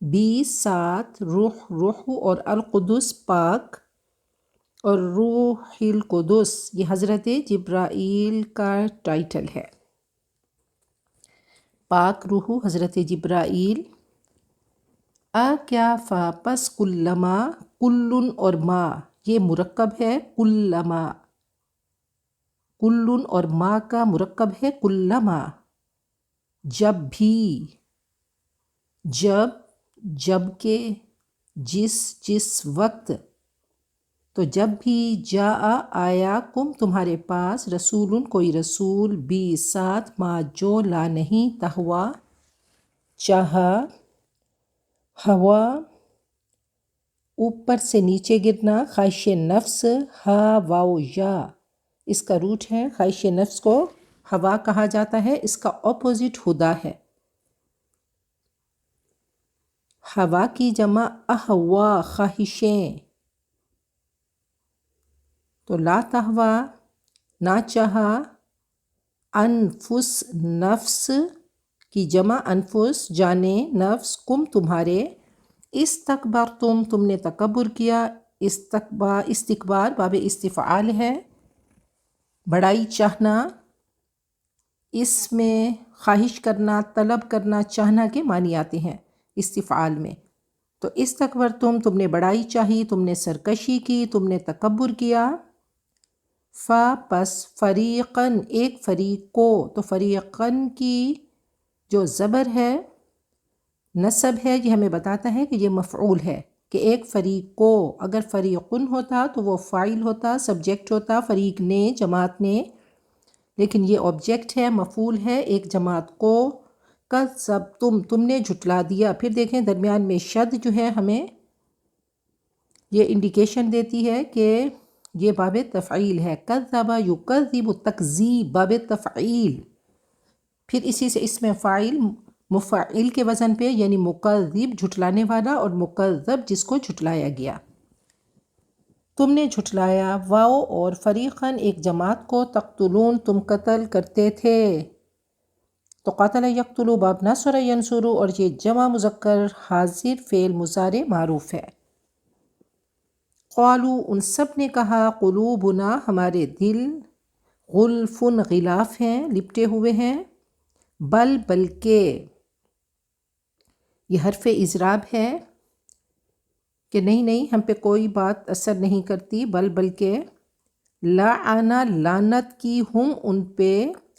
Be ساتھ، روح اور القدس پاک، اور روح القدس یہ حضرت جبرائیل کا ٹائٹل ہے۔ پاک روح حضرت جبرائیل۔ کیا فا پس کلما، کلن اور ما یہ مرکب ہے کلما، کلن اور ما کا مرکب ہے کلما، جب بھی، جب کہ، جس وقت، تو جب بھی جا آیا کم تمہارے پاس رسول کوئی رسول، بھی ساتھ ما جو لا نہیں تہوا چاہا، ہوا اوپر سے نیچے گرنا، خواہش نفس، ہا واو یا اس کا روٹ ہے، خواہش نفس کو ہوا کہا جاتا ہے، اس کا اپوزٹ ہدا ہے۔ ہوا کی جمع اہوا خواہشیں، تو لا تہوا نہ چاہا، انفس نفس کی جمع انفس جانے، نفس کم تمہارے، استکبرتم تم نے تکبر کیا، استکبار باب استفعال ہے، بڑائی چاہنا، اس میں خواہش کرنا، طلب کرنا، چاہنا کے معنی آتے ہیں استفعال میں۔ تو استکبرتم تم نے بڑائی چاہی، تم نے سرکشی کی، تم نے تکبر کیا، پس فریقاً ایک فریق کو، تو فریقاً کی جو زبر ہے، نصب ہے، یہ ہمیں بتاتا ہے کہ یہ مفعول ہے، کہ ایک فریق کو، اگر فریقن ہوتا تو وہ فاعل ہوتا، سبجیکٹ ہوتا، فریق نے، جماعت نے، لیکن یہ آبجیکٹ ہے، مفعول ہے، ایک جماعت کو، کذبتم تم نے جھٹلا دیا۔ پھر دیکھیں درمیان میں شد جو ہے ہمیں یہ انڈیکیشن دیتی ہے کہ یہ باب تفعیل ہے، کذب یکذب تکذیب باب تفعیل۔ پھر اسی سے اس میں فاعل مفعل کے وزن پہ، یعنی مکذب جھٹلانے والا، اور مکذب جس کو جھٹلایا گیا۔ تم نے جھٹلایا، واو اور فریقاً ایک جماعت کو، تقتلون تم قتل کرتے تھے، تو قاتل یقتلو باب نصر ینصرو، اور یہ جمع مذکر حاضر فعل مضارع معروف ہے۔ قالو ان سب نے کہا، قلوبنا ہمارے دل، غلفن غلاف ہیں، لپٹے ہوئے ہیں، بلکہ یہ حرف اضراب ہے کہ نہیں ہم پہ کوئی بات اثر نہیں کرتی، بلکہ لعنا لعنت کی، ہم ان پہ،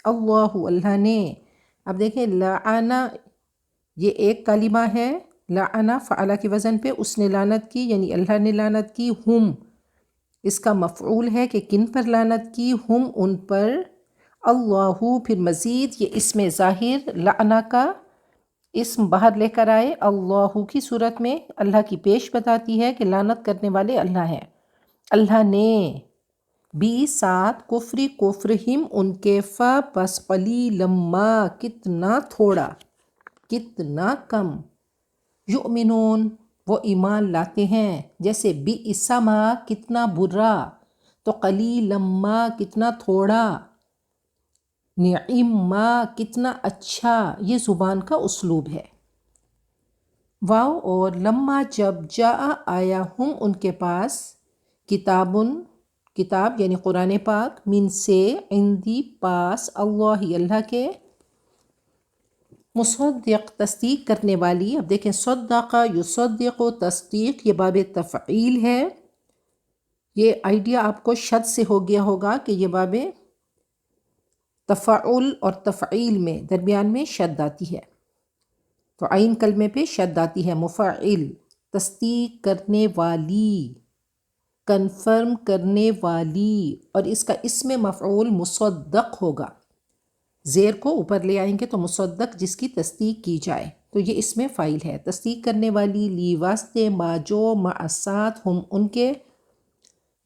اللہ نے۔ اب دیکھیں لعنا یہ ایک کلمہ ہے، لعنا فعلہ کے وزن پہ، اس نے لعنت کی یعنی اللہ نے لعنت کی، ہم اس کا مفعول ہے کہ کن پر لعنت کی، ہم ان پر، اللہ پھر مزید یہ اسم ظاہر لعنا کا اسم باہر لے کر آئے، اللہ کی صورت میں اللہ کی پیش بتاتی ہے کہ لعنت کرنے والے اللہ ہیں، اللہ نے، بھی ساتھ کفرہم ان کے، بس قلیلا ما کتنا تھوڑا، کتنا کم، یؤمنون وہ ایمان لاتے ہیں، جیسے بئس ما کتنا برا، تو قلیلا ما کتنا تھوڑا، نعم ما کتنا اچھا، یہ زبان کا اسلوب ہے۔ واو اور لما جب، جاء آیا، ہم ان کے پاس، کتاب یعنی قرآن پاک، من سے، عندی پاس، اللہ کے، مصدق تصدیق کرنے والی۔ اب دیکھیں صدق یصدق تصدیق یہ باب تفعیل ہے، یہ آئیڈیا آپ کو شد سے ہو گیا ہوگا کہ یہ باب تفعل اور تفعیل میں درمیان میں شد آتی ہے، تو عین کلمے پہ شد آتی ہے، مفعل تصدیق کرنے والی، کنفرم کرنے والی، اور اس کا اسم مفعول مصدق ہوگا، زیر کو اوپر لے آئیں گے تو مصدق جس کی تصدیق کی جائے، تو یہ اسم فاعل ہے، تصدیق کرنے والی، لی واسطے، ما جو، مع ساتھ، ہم ان کے،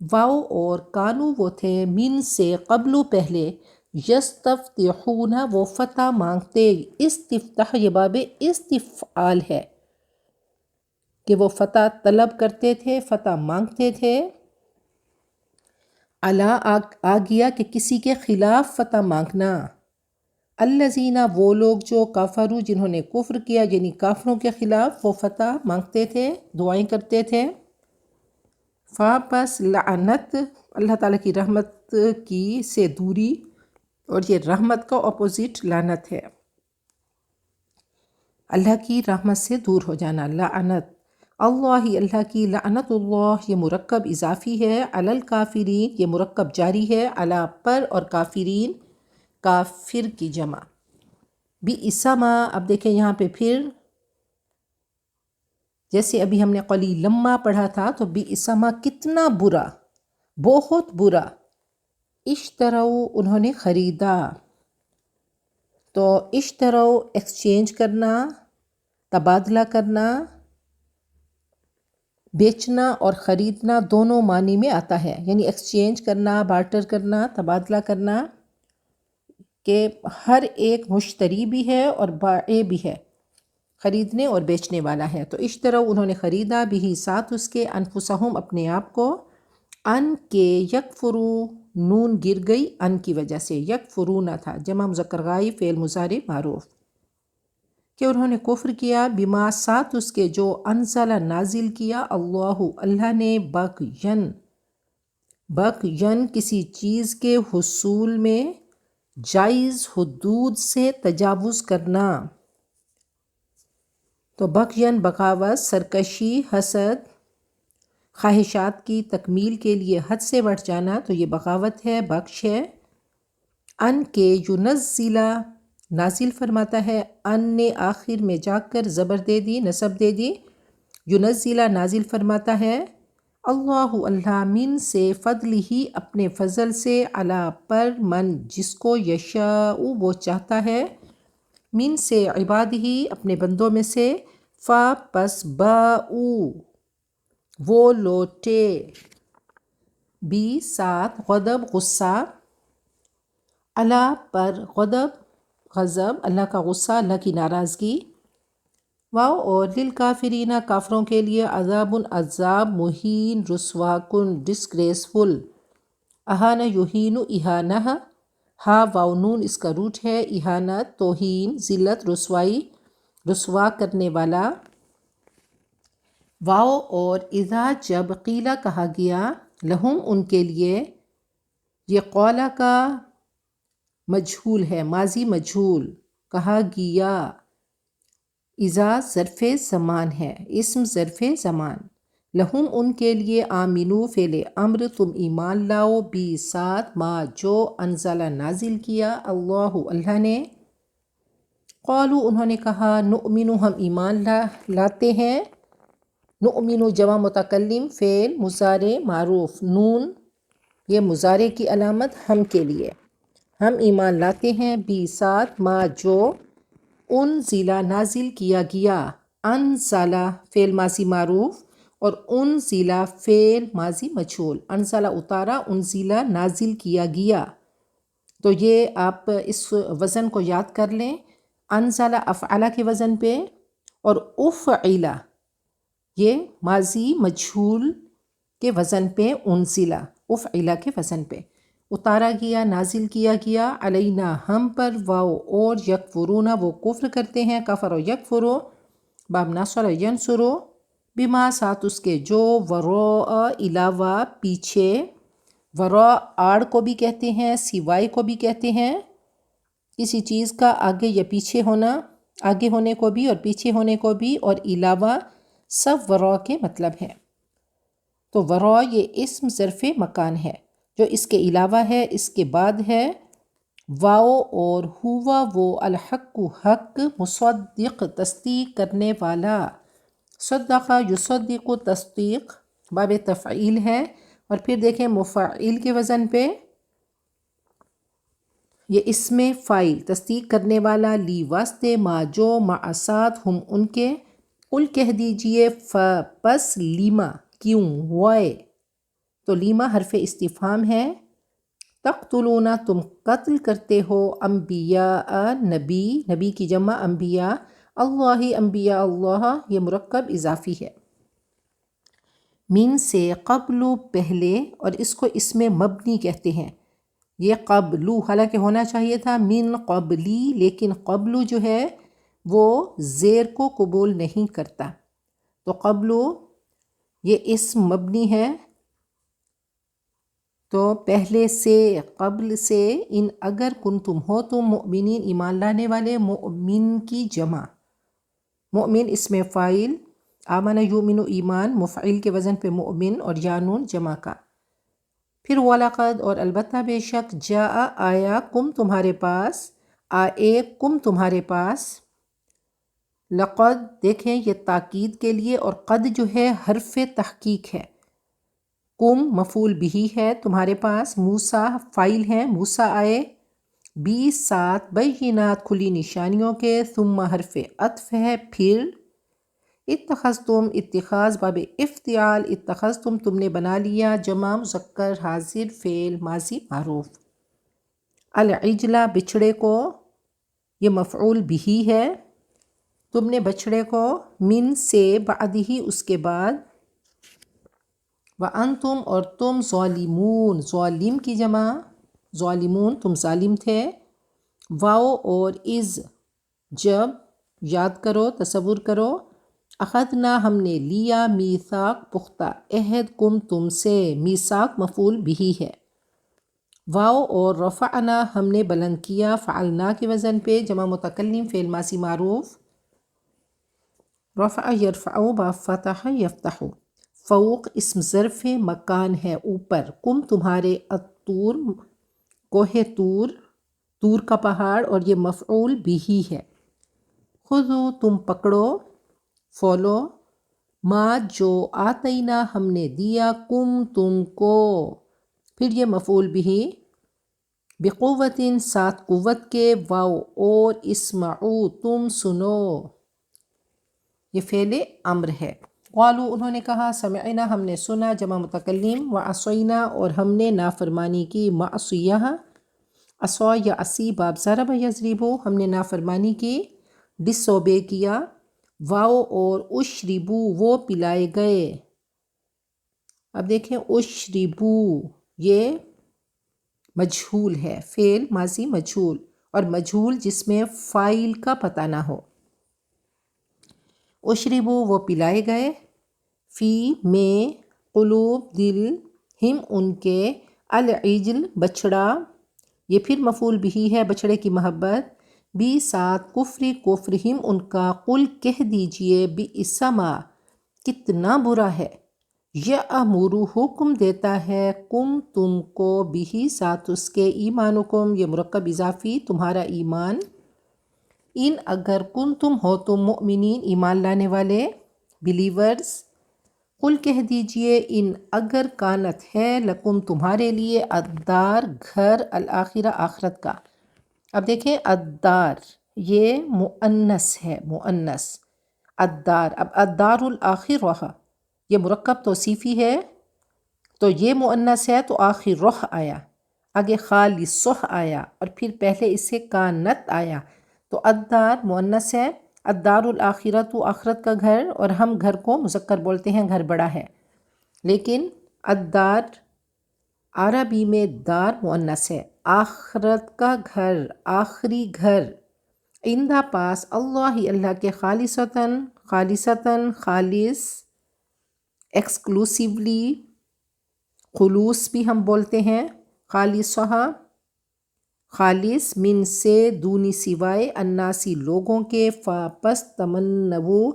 واو اور کانو وہ تھے، من سے قبل پہلے، یستفتحون وہ فتح مانگتے، استفتاح یہ باب استفعال ہے کہ وہ فتح طلب کرتے تھے، فتح مانگتے تھے، علی آ گیا کہ کسی کے خلاف فتح مانگنا، الذین وہ لوگ جو کفروا جنہوں نے کفر کیا، یعنی کافروں کے خلاف وہ فتح مانگتے تھے، دعائیں کرتے تھے. پس لعنت اللہ تعالیٰ کی رحمت کی سے دوری، اور یہ رحمت کا اپوزٹ لعنت ہے، اللہ کی رحمت سے دور ہو جانا. لعنت اللہ کی، لعنت اللہ یہ مرکب اضافی ہے، علی الکافرین یہ مرکب جاری ہے، علی پر، اور کافرین کافر کی جمع. بئس ما، اب دیکھیں یہاں پہ پھر جیسے ابھی ہم نے قلیلا پڑھا تھا، تو بئس ما کتنا برا، بہت برا. اشتروا انہوں نے خریدا، تو اشتروا ایکسچینج کرنا، تبادلہ کرنا، بیچنا اور خریدنا دونوں معنی میں آتا ہے، یعنی ایکسچینج کرنا، بارٹر کرنا، تبادلہ کرنا، کہ ہر ایک مشتری بھی ہے اور بائع بھی ہے، خریدنے اور بیچنے والا ہے. تو اشتروا انہوں نے خریدا، بھی ساتھ اس کے، انفسہم اپنے آپ کو، ان کے یکفرو نون گر گئی ان کی وجہ سے، یکفرون تھا، جمع مذکر غائب فعل مضارع معروف، کہ انہوں نے کفر کیا، بما ساتھ اس کے، جو انزل نازل کیا، اللہ نے، بغین کسی چیز کے حصول میں، جائز حدود سے تجاوز کرنا. تو بغین بغاوت، سرکشی، حسد، خواہشات کی تکمیل کے لیے حد سے بڑھ جانا، تو یہ بغاوت ہے، بخش ہے. ان کے ینزلہ نازل فرماتا ہے، ان نے آخر میں جا کر زبر دے دی، نصب دے دی، ینزلہ نازل فرماتا ہے، اللہ من سے، فضل ہی اپنے فضل سے، علی پر، من جس کو، یشاء وہ چاہتا ہے، من سے عباد ہی اپنے بندوں میں سے، پس باؤ وہ لوٹے، بھی ساتھ، غضب غصہ، اللہ پر غضب غضب، اللہ کا غصہ، اللہ کی ناراضگی. واو اور للکافرین کافروں کے لیے، عذاب عذاب، مہین رسوا کن، ڈسگریسفل. اہانہ یہین اہانہ، ہا واو نون اس کا روٹ ہے، اہانت توہین، ذلت رسوائی، رسوا کرنے والا. واو اور اذا جب، قیلہ کہا گیا، لہم ان کے لیے، یہ قولا کا مجہول ہے، ماضی مجہول، کہا گیا. اذا ظرف زمان ہے، اسم ظرف زمان. لہم ان کے لیے، آمنو فعل امر تم ایمان لاؤ، بھی ساتھ، ما جو، انزل نازل کیا، اللہ نے. قالو انہوں نے کہا، نؤمن ہم ایمان لاتے ہیں، نؤمن جمع متکلم فعل مضارع معروف، نون یہ مضارع کی علامت، ہم کے لیے، ہم ایمان لاتے ہیں، بھی ساتھ، ما جو، انزل نازل کیا گیا، انزل فعل ماضی معروف اور انزل فعل ماضی مجہول، انزل اتارا، انزل نازل کیا گیا. تو یہ آپ اس وزن کو یاد کر لیں، انزل افعل کے وزن پہ، اور افعل یہ ماضی مجہول کے وزن پہ، انزل افعل کے وزن پہ، اتارا گیا، نازل کیا گیا، علینا ہم پر، واو اور، یکفرون وہ کفر کرتے ہیں، کفر و یکفرو، باب نصر ینصرو، بما ساتھ اس کے، جو، وراء علاوہ، پیچھے، وراء آڑ کو بھی کہتے ہیں، سوائے کو بھی کہتے ہیں، کسی چیز کا آگے یا پیچھے ہونا، آگے ہونے کو بھی اور پیچھے ہونے کو بھی، اور علاوہ سب وراء کے مطلب ہے. تو وراء یہ اسم ظرف مکان ہے، جو اس کے علاوہ ہے، اس کے بعد ہے. واو اور ہوا وہ، الحق حق، مصدق تصدیق کرنے والا، صدق یصدق تصدیق، باب تفعیل ہے. اور پھر دیکھیں مفعیل کے وزن پہ، یہ اسم فاعل، تصدیق کرنے والا، لی واسطے، ما جو، مع ساتھ، ہم ان کے. قل کہہ دیجئے، پس لیما کیوں، وائے، تو لیما حرف استفہام ہے. تقتلون تم قتل کرتے ہو، انبیاء نبی کی جمع انبیاء، اللہ انبیاء اللہ یہ مرکب اضافی ہے. من سے، قبل پہلے، اور اس کو اسم مبنی کہتے ہیں، یہ قبلو حالانکہ ہونا چاہیے تھا من قبلی، لیکن قبلو جو ہے وہ زیر کو قبول نہیں کرتا، تو قبلو یہ اسم مبنی ہے، تو پہلے سے قبل سے ان اگر کنتم ہو تم مؤمنین ایمان لانے والے، مؤمن کی جمع، مؤمن اسم فاعل، آمن یؤمن ایمان مفعول کے وزن پہ مؤمن، اور یانون جمع کا، پھر وَلَقَد اور البتہ بے شک، جاء آیا، کم تمہارے پاس، آئے کم تمہارے پاس، لقد دیکھیں یہ تاکید کے لیے، اور قد جو ہے حرف تحقیق ہے، کم مفعول بہی ہے تمہارے پاس، موسیٰ فاعل ہے، موسیٰ آئے، 20 بینات کھلی نشانیوں کے، ثم حرف عطف ہے، پھر اتخذتم اتخاذ باب افتعال، اتخذتم تم نے بنا لیا، جمع مذکر حاضر فعل ماضی معروف، العجلہ بچھڑے کو، یہ مفعول بہی ہے، تم نے بچھڑے کو، من سے، بعد ہی اس کے بعد، وَأَنْتُمْ اور تم، ظالمون ظالم کی جمع، ظالمون تم ظالم تھے، واو اور از جب، یاد کرو تصور کرو، اخذنا ہم نے لیا، میثاق پختہ عہد، کم تم سے، میثاق مفعول بہی ہے، واو اور رفعنا ہم نے بلند کیا، فعلنا کے وزن پہ، جمع متکلم فعل ماضی معروف، رفع یرفع با فتح یفتح، فوق اسم ظرف مکان ہے، اوپر، کم تمہارے، الطور کوہ طور، طور کا پہاڑ، اور یہ مفعول بہی ہے، خذو تم پکڑو، فالو، ما جو، آتینا ہم نے دیا، کم تم کو، پھر یہ مفعول بہی، بقوت ساتھ قوت کے، واو اور اسمعو تم سنو، یہ فعل امر ہے، قالو انہوں نے کہا، سمعنا ہم نے سنا، جمع متکلم، وعصینا اور ہم نے نافرمانی کی، معصیہ عصا یا عصی باب ضرب یضربو ہم نے نافرمانی کی، ڈسوبے کیا، واو اور اشربو وہ پلائے گئے، اب دیکھیں اشربو یہ مجہول ہے، فعل ماضی مجہول، اور مجہول جس میں فاعل کا پتہ نہ ہو، اشربو وہ پلائے گئے، فی میں، قلوب دل، ہم ان کے، العجل بچڑا، یہ پھر مفعول بہی ہے، بچڑے کی محبت، بھی ساتھ کفری کفرہم ان کا، قل کہہ دیجئے، بئس ما کتنا برا ہے، یأمر حکم دیتا ہے، کم تم کو، بھی ساتھ اس کے، ایمانکم یہ مرکب اضافی تمہارا ایمان، ان اگر کن تم ہو تم مؤمنین ایمان لانے والے، بلیورز، قل کہہ دیجئے، ان اگر کانت ہے، لکم تمہارے لیے، الدار گھر، الآخرہ آخرت کا، اب دیکھیں الدار یہ مؤنث ہے، مؤنث، الدار، اب الدار الآخرہ یہ مرکب توصیفی ہے، تو یہ مؤنث ہے تو آخر رخ آیا، آگے خالصہ آیا، اور پھر پہلے اس سے کانت آیا، تو الدار مؤنث ہے، الدار الآخرۃ آخرت کا گھر، اور ہم گھر کو مذکر بولتے ہیں، گھر بڑا ہے، لیکن الدار عربی میں دار مؤنث ہے، آخرت کا گھر، آخری گھر، عندہ پاس، اللہ اللہ کے، خالصتاً خالصتاً خالص، ایکسکلوسیولی، خلوص بھی ہم بولتے ہیں، خالصہ خالص، من سے دونی سوائے، الناسی لوگوں کے، پس تمنو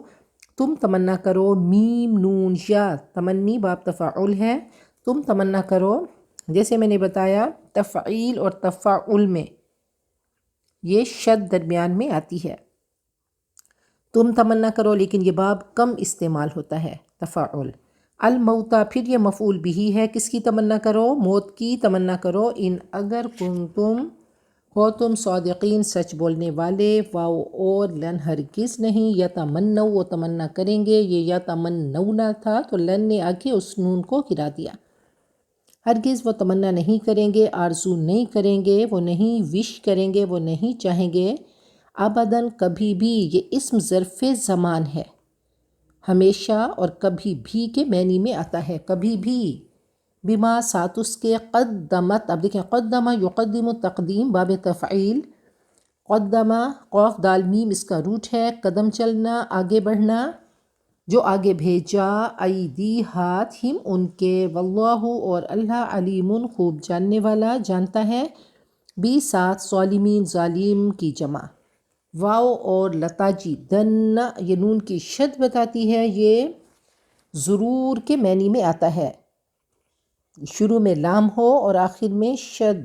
تم تمنا کرو، میم نون یا تمنی باب تفاعل ہے، تم تمنا کرو، جیسے میں نے بتایا تفعیل اور تفاعل میں یہ شد درمیان میں آتی ہے، تم تمنا کرو، لیکن یہ باب کم استعمال ہوتا ہے، تفاعل، الموتا پھر یہ مفعول بہی ہے، کس کی تمنا کرو، موت کی تمنا کرو، ان اگر کنتم ہو تم صادقین سچ بولنے والے، واو اور لن ہرگز نہیں، یتمنو وہ تمنا کریں گے، یہ یتمنونا تھا تو لن نے آ کے اس نون کو گرا دیا، ہرگز وہ تمنا نہیں کریں گے، آرزو نہیں کریں گے، وہ نہیں وش کریں گے، وہ نہیں چاہیں گے، ابداً کبھی بھی، یہ اسم ظرف زمان ہے، ہمیشہ اور کبھی بھی کے معنی میں آتا ہے، کبھی بھی، بما ساتھ اس کے قدمت، اب دیکھیں قدمہ یقدم تقدیم باب تفعیل، قدمہ قوف دال میم اس کا روٹ ہے، قدم چلنا آگے بڑھنا، جو آگے بھیجا، ایدی ہاتھ، ہم ان کے، واللہ اور اللہ علیم خوب جاننے والا جانتا ہے، بھی ساتھ ظالمین ظالم کی جمع، واو اور لتاجی دن، یہ نون کی شد بتاتی ہے، یہ ضرور کے معنی میں آتا ہے، شروع میں لام ہو اور آخر میں شد،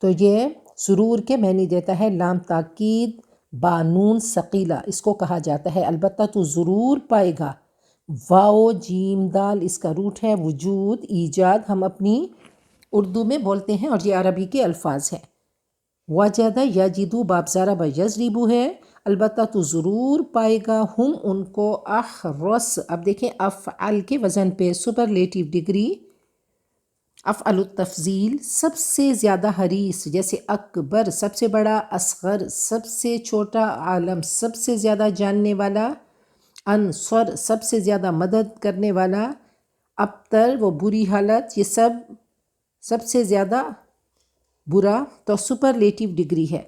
تو یہ ضرور کے معنی دیتا ہے، لام تاکید بانون ثقیلہ اس کو کہا جاتا ہے، البتہ تو ضرور پائے گا، واو جیم دال اس کا روٹ ہے، وجود ایجاد ہم اپنی اردو میں بولتے ہیں اور یہ عربی کے الفاظ ہیں، وجد یجدو باب ضرب یضربو ہے، البتہ تو ضرور پائے گا ہم ان کو، احرس، اب دیکھیں افعل کے وزن پہ سپرلیٹیو ڈگری، افعل التفضیل سب سے زیادہ حریص، جیسے اکبر سب سے بڑا، اصغر سب سے چھوٹا، عالم سب سے زیادہ جاننے والا، انصر سب سے زیادہ مدد کرنے والا، ابتر وہ بری حالت، یہ سب سے زیادہ برا، تو سپرلیٹیو ڈگری ہے،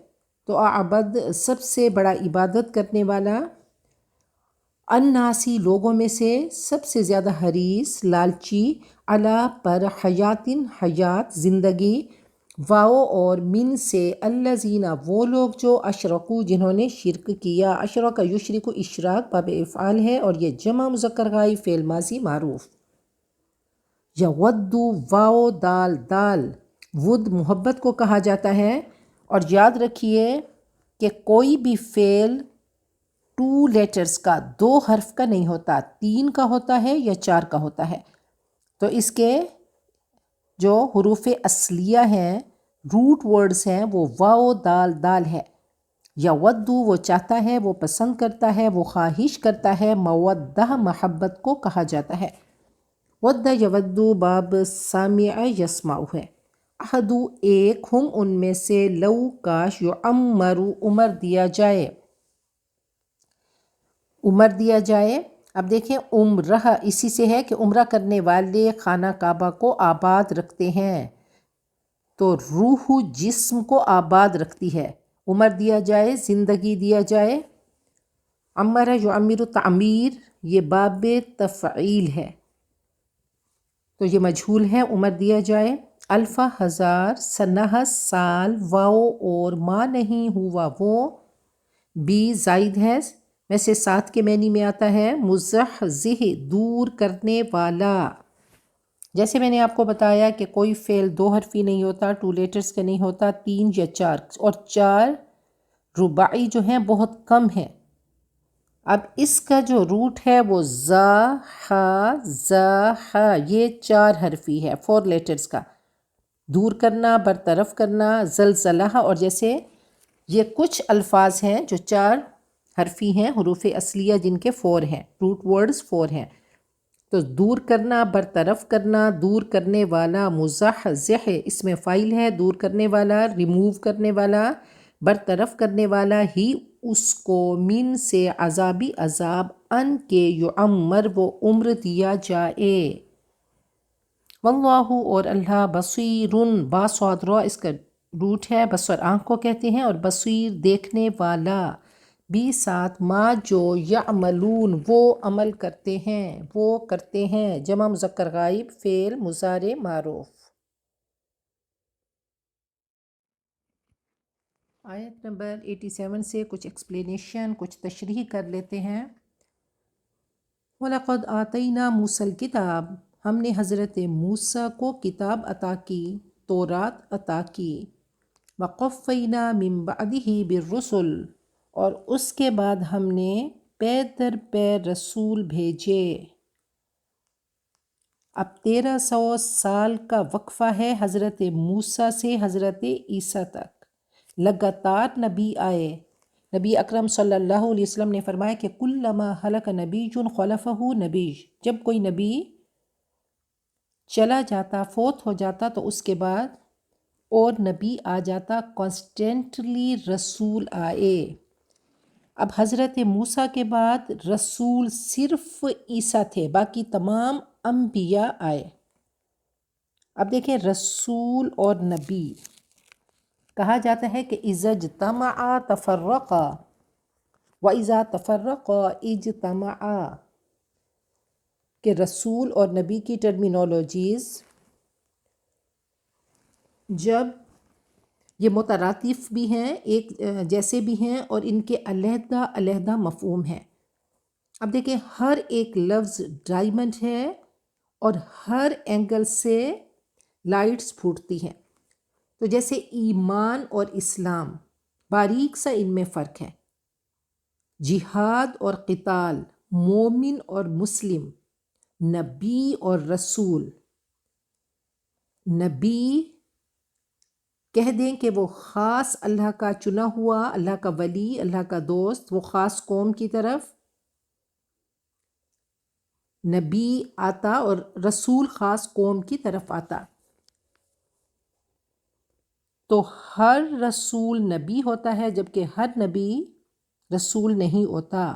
تو اعبد سب سے بڑا عبادت کرنے والا، الناسی لوگوں میں سے سب سے زیادہ حریص لالچی، علا پر حیاتن حیات زندگی، واؤ اور من سے، الذین وہ لوگ جو اشرکو جنہوں نے شرک کیا، اشرک یشرک اشراک باب افعال ہے اور یہ جمع مذکر غائب فعل ماضی معروف، یودو واؤ دال دال، ود محبت کو کہا جاتا ہے، اور یاد رکھیے کہ کوئی بھی فعل 2 لیٹرز کا 2 حرف کا نہیں ہوتا، 3 کا ہوتا ہے یا 4 کا ہوتا ہے، تو اس کے جو حروف اصلیہ ہیں، روٹ ورڈز ہیں، وہ واو دال دال ہے، یودو وہ چاہتا ہے، وہ پسند کرتا ہے، وہ خواہش کرتا ہے، مودہ محبت کو کہا جاتا ہے، ود یودو باب سامع یسمع ہے، احدو ایک، ہم ان میں سے، لو کاش، یعمرو عمر دیا جائے، عمر دیا جائے، اب دیکھیں عمرہ اسی سے ہے کہ عمرہ کرنے والے خانہ کعبہ کو آباد رکھتے ہیں، تو روح جسم کو آباد رکھتی ہے، عمر دیا جائے زندگی دیا جائے، عمر یعمر تعمیر یہ باب تفعیل ہے، تو یہ مجہول ہے، عمر دیا جائے، الف ہزار، سنہ سال، واؤ اور ما نہیں ہوا وہ، بی زائد ہے، ویسے ساتھ کے معنی میں آتا ہے، مزحزح دور کرنے والا، جیسے میں نے آپ کو بتایا کہ کوئی فعل 2 حرفی نہیں ہوتا، 2 لیٹرز کا نہیں ہوتا، 3 یا 4، اور 4 رباعی جو ہیں بہت کم ہیں، اب اس کا جو روٹ ہے وہ زا ہا زا ہا، یہ 4 حرفی ہے، 4 لیٹرز کا، دور کرنا، برطرف کرنا، زلزلہ، اور جیسے یہ کچھ الفاظ ہیں جو 4 حرفی ہیں، حروف اصلیہ جن کے 4 ہیں، روٹ ورڈز 4 ہیں، تو دور کرنا، برطرف کرنا، دور کرنے والا، مزحزح اس میں فاعل ہے، دور کرنے والا، ریموو کرنے والا، برطرف کرنے والا، ہی اس کو، من سے، عذابی عذاب، ان کے، یعمر وہ عمر دیا جائے، واللہ اور اللہ، بصیر با صاد را اس کا روٹ ہے، بصر آنکھ کو کہتے ہیں، اور بصیر دیکھنے والا، بھی ساتھ ما جو، یعملون وہ عمل کرتے ہیں، جمع مذکر غائب فعل مضارع معروف۔ آیت نمبر 87 سے کچھ ایکسپلینیشن، کچھ تشریح کر لیتے ہیں۔ وَلَقَدْ آتَيْنَا مُوسَى الْكِتَابَ ہم نے حضرت موسیٰ کو کتاب عطا کی، تورات عطا کی، وَقَفَّيْنَا مِن بَعْدِهِ بِالرُّسُلِ اور اس کے بعد ہم نے پے در پے رسول بھیجے، اب 1300 سال کا وقفہ ہے حضرت موسیٰ سے حضرت عیسیٰ تک، لگاتار نبی آئے، نبی اکرم صلی اللہ علیہ وسلم نے فرمایا کہ کلما ہلک نبی خلفہ نبی، جب کوئی نبی چلا جاتا، فوت ہو جاتا، تو اس کے بعد اور نبی آ جاتا، کانسٹنٹلی رسول آئے، اب حضرت موسیٰ کے بعد رسول صرف عیسیٰ تھے، باقی تمام انبیاء آئے۔ اب دیکھیں رسول اور نبی کہا جاتا ہے کہ اذا اجتمعا تفرقا واذا تفرقا اجتمعا، کہ رسول اور نبی کی ٹرمینالوجیز جب یہ مترادف بھی ہیں، ایک جیسے بھی ہیں، اور ان کے علیحدہ علیحدہ مفہوم ہیں۔ اب دیکھیں ہر ایک لفظ ڈائمنڈ ہے اور ہر اینگل سے لائٹس پھوٹتی ہیں۔ تو جیسے ایمان اور اسلام، باریک سا ان میں فرق ہے۔ جہاد اور قتال، مومن اور مسلم، نبی اور رسول۔ نبی کہہ دیں کہ وہ خاص اللہ کا چنا ہوا، اللہ کا ولی، اللہ کا دوست، وہ خاص قوم کی طرف نبی آتا، اور رسول خاص قوم کی طرف آتا۔ تو ہر رسول نبی ہوتا ہے جبکہ ہر نبی رسول نہیں ہوتا۔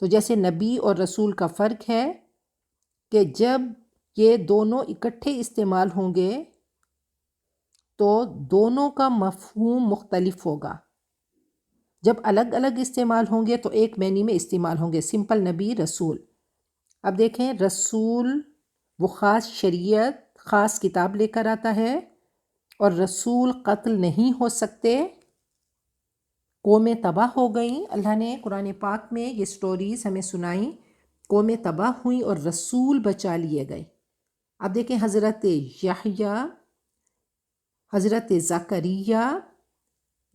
تو جیسے نبی اور رسول کا فرق ہے کہ جب یہ دونوں اکٹھے استعمال ہوں گے تو دونوں کا مفہوم مختلف ہوگا۔ جب الگ الگ استعمال ہوں گے تو ایک معنی میں استعمال ہوں گے، سمپل نبی رسول۔ اب دیکھیں رسول وہ خاص شریعت، خاص کتاب لے کر آتا ہے، اور رسول قتل نہیں ہو سکتے۔ قومیں تباہ ہو گئیں، اللہ نے قرآن پاک میں یہ سٹوریز ہمیں سنائیں، قومیں تباہ ہوئیں اور رسول بچا لیے گئے۔ اب دیکھیں حضرت یحییٰ، حضرت زکریا،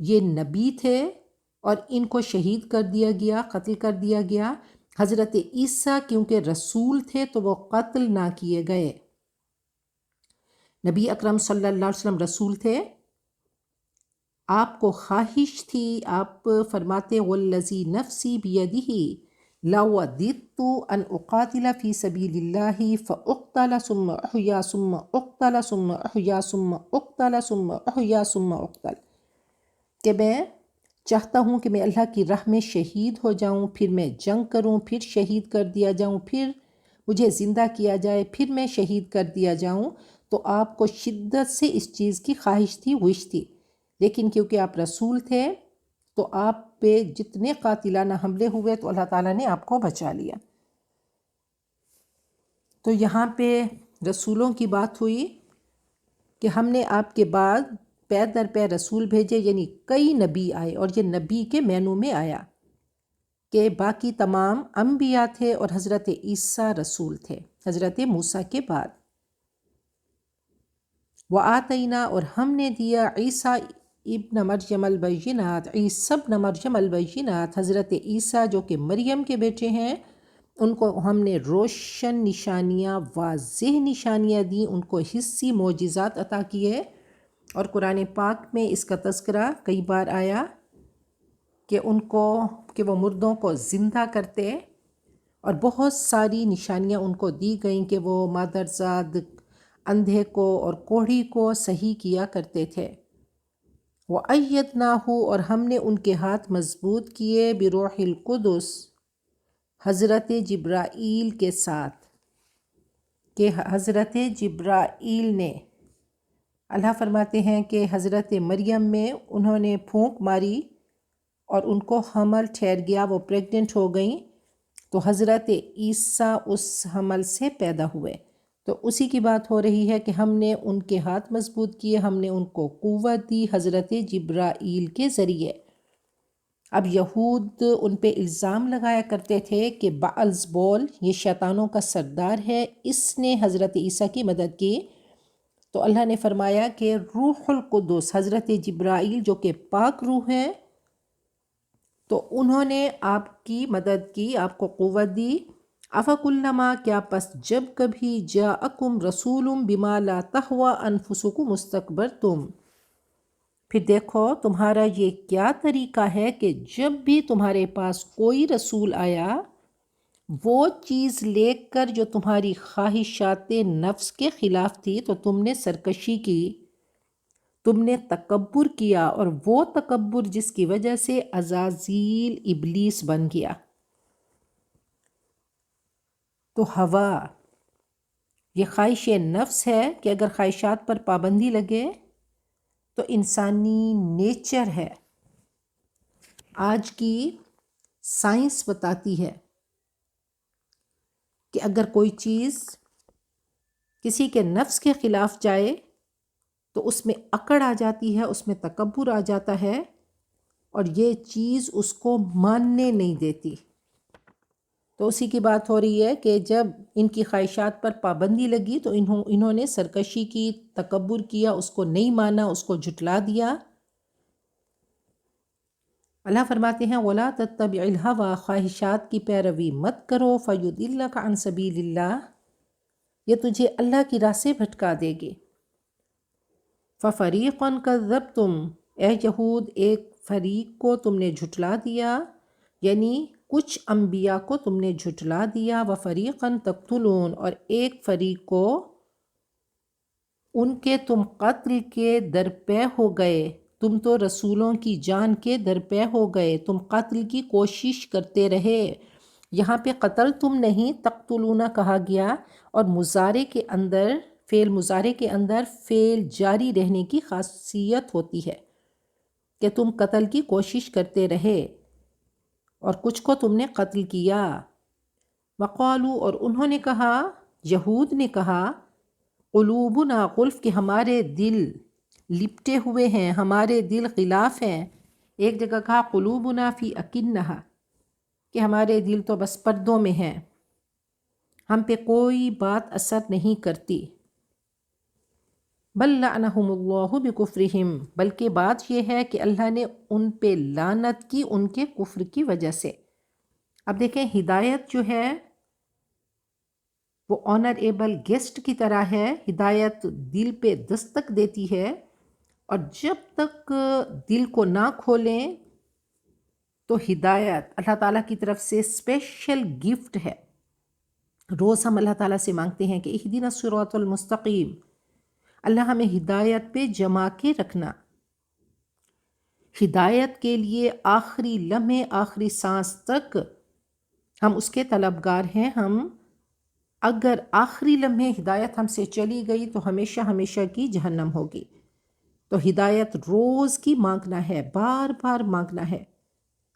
یہ نبی تھے اور ان کو شہید کر دیا گیا، قتل کر دیا گیا۔ حضرت عیسیٰ کیونکہ رسول تھے تو وہ قتل نہ کیے گئے۔ نبی اکرم صلی اللہ علیہ وسلم رسول تھے، آپ کو خواہش تھی، آپ فرماتے والذی نفسی بیدہ لوددت ان اقاتل فی سبیل اللہ فاقتل ثم احیا ثم اقتل ثم احیا ثم اقتل ثم احیا ثم اقتل، کہ میں چاہتا ہوں کہ میں اللہ کی راہ میں شہید ہو جاؤں، پھر میں جنگ کروں، پھر شہید کر دیا جاؤں، پھر مجھے زندہ کیا جائے، پھر میں شہید کر دیا جاؤں۔ تو آپ کو شدت سے اس چیز کی خواہش تھی، وش تھی، لیکن کیونکہ آپ رسول تھے تو آپ پہ جتنے قاتلانہ حملے ہوئے تو اللہ تعالیٰ نے آپ کو بچا لیا۔ تو یہاں پہ رسولوں کی بات ہوئی کہ ہم نے آپ کے بعد پے در پے رسول بھیجے، یعنی کئی نبی آئے، اور یہ نبی کے معنوں میں آیا کہ باقی تمام انبیاء تھے اور حضرت عیسیٰ رسول تھے حضرت موسیٰ کے بعد۔ وَآتَيْنَا، اور ہم نے دیا عیسیٰ ابن مریم البینات، عیسیٰ ابن مریم البینات، حضرت عیسیٰ جو کہ مریم کے بیٹے ہیں، ان کو ہم نے روشن نشانیاں، واضح نشانیاں دیں، ان کو حسی معجزات عطا کیے۔ اور قرآن پاک میں اس کا تذکرہ کئی بار آیا کہ کہ وہ مردوں کو زندہ کرتے، اور بہت ساری نشانیاں ان کو دی گئیں کہ وہ مادرزاد اندھے کو اور کوڑھی کو صحیح کیا کرتے تھے۔ وَأَيَّدْنَاهُ، اور ہم نے ان کے ہاتھ مضبوط کیے، بروح القدس، حضرت جبرائیل کے ساتھ، کہ حضرت جبرائیل نے، اللہ فرماتے ہیں کہ حضرت مریم میں انہوں نے پھونک ماری اور ان کو حمل ٹھہر گیا، وہ پریگننٹ ہو گئیں، تو حضرت عیسیٰ اس حمل سے پیدا ہوئے۔ تو اسی کی بات ہو رہی ہے کہ ہم نے ان کے ہاتھ مضبوط کیے، ہم نے ان کو قوت دی حضرت جبرائیل کے ذریعے۔ اب یہود ان پہ الزام لگایا کرتے تھے کہ بعلزبول، یہ شیطانوں کا سردار ہے، اس نے حضرت عیسیٰ کی مدد کی۔ تو اللہ نے فرمایا کہ روح القدس، حضرت جبرائیل جو کہ پاک روح ہے، تو انہوں نے آپ کی مدد کی، آپ کو قوت دی۔ افکلما، کیا پس جب کبھی جاءکم رسول بما لا تہوی انفسکم استکبرتم، پھر دیکھو تمہارا یہ کیا طریقہ ہے کہ جب بھی تمہارے پاس کوئی رسول آیا، وہ چیز لے کر جو تمہاری خواہشات نفس کے خلاف تھی، تو تم نے سرکشی کی، تم نے تکبر کیا، اور وہ تکبر جس کی وجہ سے عزازیل ابلیس بن گیا۔ تو ہوا یہ خواہش نفس ہے کہ اگر خواہشات پر پابندی لگے تو انسانی نیچر ہے. آج کی سائنس بتاتی ہے کہ اگر کوئی چیز کسی کے نفس کے خلاف جائے تو اس میں اکڑ آ جاتی ہے، اس میں تکبر آ جاتا ہے، اور یہ چیز اس کو ماننے نہیں دیتی. تو اسی کی بات ہو رہی ہے کہ جب ان کی خواہشات پر پابندی لگی تو انہوں نے سرکشی کی، تکبر کیا، اس کو نہیں مانا، اس کو جھٹلا دیا. اللہ فرماتے ہیں وَلَا تَتَّبِعِ الْهَوَىٰ، خواہشات کی پیروی مت کرو، فَيُضِلَّكَ عَن سَبِيلِ اللَّهِ، یہ تجھے اللہ کی راہ سے بھٹکا دے گی. فَفَرِيقًا كَذَّبْتُمْ، اے یہود ایک فریق کو تم نے جھٹلا دیا، یعنی کچھ انبیاء کو تم نے جھٹلا دیا. وَفَرِيقًا تَقْتُلُونَ، اور ایک فریق کو ان کے تم قتل کے درپے ہو گئے. تم تو رسولوں کی جان کے درپے ہو گئے، تم قتل کی کوشش کرتے رہے. یہاں پہ قتل تم نہیں، تقتلون کہا گیا، اور مضارع کے اندر، فعل مضارع کے اندر فعل جاری رہنے کی خاصیت ہوتی ہے کہ تم قتل کی کوشش کرتے رہے اور کچھ کو تم نے قتل کیا. وقالو، اور انہوں نے کہا، یہود نے کہا، قلوبنا غلف، کہ ہمارے دل لپٹے ہوئے ہیں، ہمارے دل غلاف ہیں. ایک جگہ کہا قلوبنا فی اکنہا، کہ ہمارے دل تو بس پردوں میں ہیں، ہم پہ کوئی بات اثر نہیں کرتی. بل لعنہم اللہ بکفرہم، بلکہ بات یہ ہے کہ اللہ نے ان پہ لعنت کی ان کے کفر کی وجہ سے. اب دیکھیں ہدایت جو ہے وہ آنریبل گیسٹ کی طرح ہے، ہدایت دل پہ دستک دیتی ہے، اور جب تک دل کو نہ کھولیں تو ہدایت اللہ تعالیٰ کی طرف سے اسپیشل گفٹ ہے. روز ہم اللہ تعالیٰ سے مانگتے ہیں کہ اہدنا الصراط المستقیم، اللہ ہمیں ہدایت پہ جما کے رکھنا. ہدایت کے لیے آخری لمحے، آخری سانس تک ہم اس کے طلبگار ہیں. ہم اگر آخری لمحے ہدایت ہم سے چلی گئی تو ہمیشہ ہمیشہ کی جہنم ہوگی. تو ہدایت روز کی مانگنا ہے، بار بار مانگنا ہے.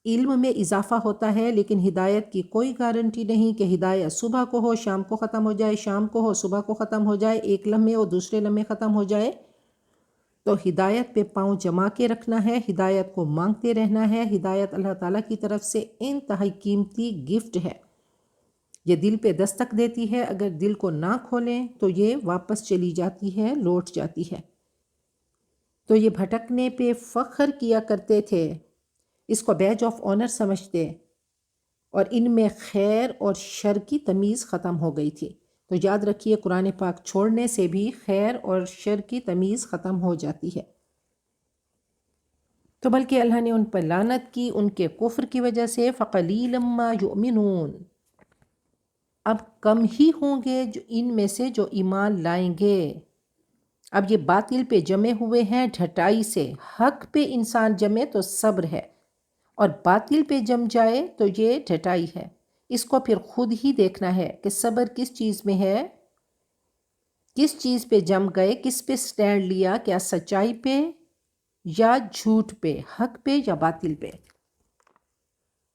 علم میں اضافہ ہوتا ہے لیکن ہدایت کی کوئی گارنٹی نہیں کہ ہدایت صبح کو ہو شام کو ختم ہو جائے، شام کو ہو صبح کو ختم ہو جائے، ایک لمحے ہو دوسرے لمحے ختم ہو جائے. تو ہدایت پہ پاؤں جما کے رکھنا ہے، ہدایت کو مانگتے رہنا ہے. ہدایت اللہ تعالیٰ کی طرف سے انتہائی قیمتی گفٹ ہے، یہ دل پہ دستک دیتی ہے. اگر دل کو نہ کھولیں تو یہ واپس چلی جاتی ہے، لوٹ جاتی ہے. تو یہ بھٹکنے پہ فخر کیا کرتے تھے، اس کو بیج آف آنر سمجھتے، اور ان میں خیر اور شر کی تمیز ختم ہو گئی تھی. تو یاد رکھیے قرآن پاک چھوڑنے سے بھی خیر اور شر کی تمیز ختم ہو جاتی ہے. تو بلکہ اللہ نے ان پر لعنت کی ان کے کفر کی وجہ سے. فَقَلِيلًا مَّا يُؤْمِنُونَ، اب کم ہی ہوں گے جو ان میں سے جو ایمان لائیں گے. اب یہ باطل پہ جمے ہوئے ہیں ڈھٹائی سے، حق پہ انسان جمے تو صبر ہے، اور باطل پہ جم جائے تو یہ ڈھٹائی ہے. اس کو پھر خود ہی دیکھنا ہے کہ صبر کس چیز میں ہے، کس چیز پہ جم گئے، کس پہ سٹینڈ لیا، کیا سچائی پہ یا جھوٹ پہ، حق پہ یا باطل پہ.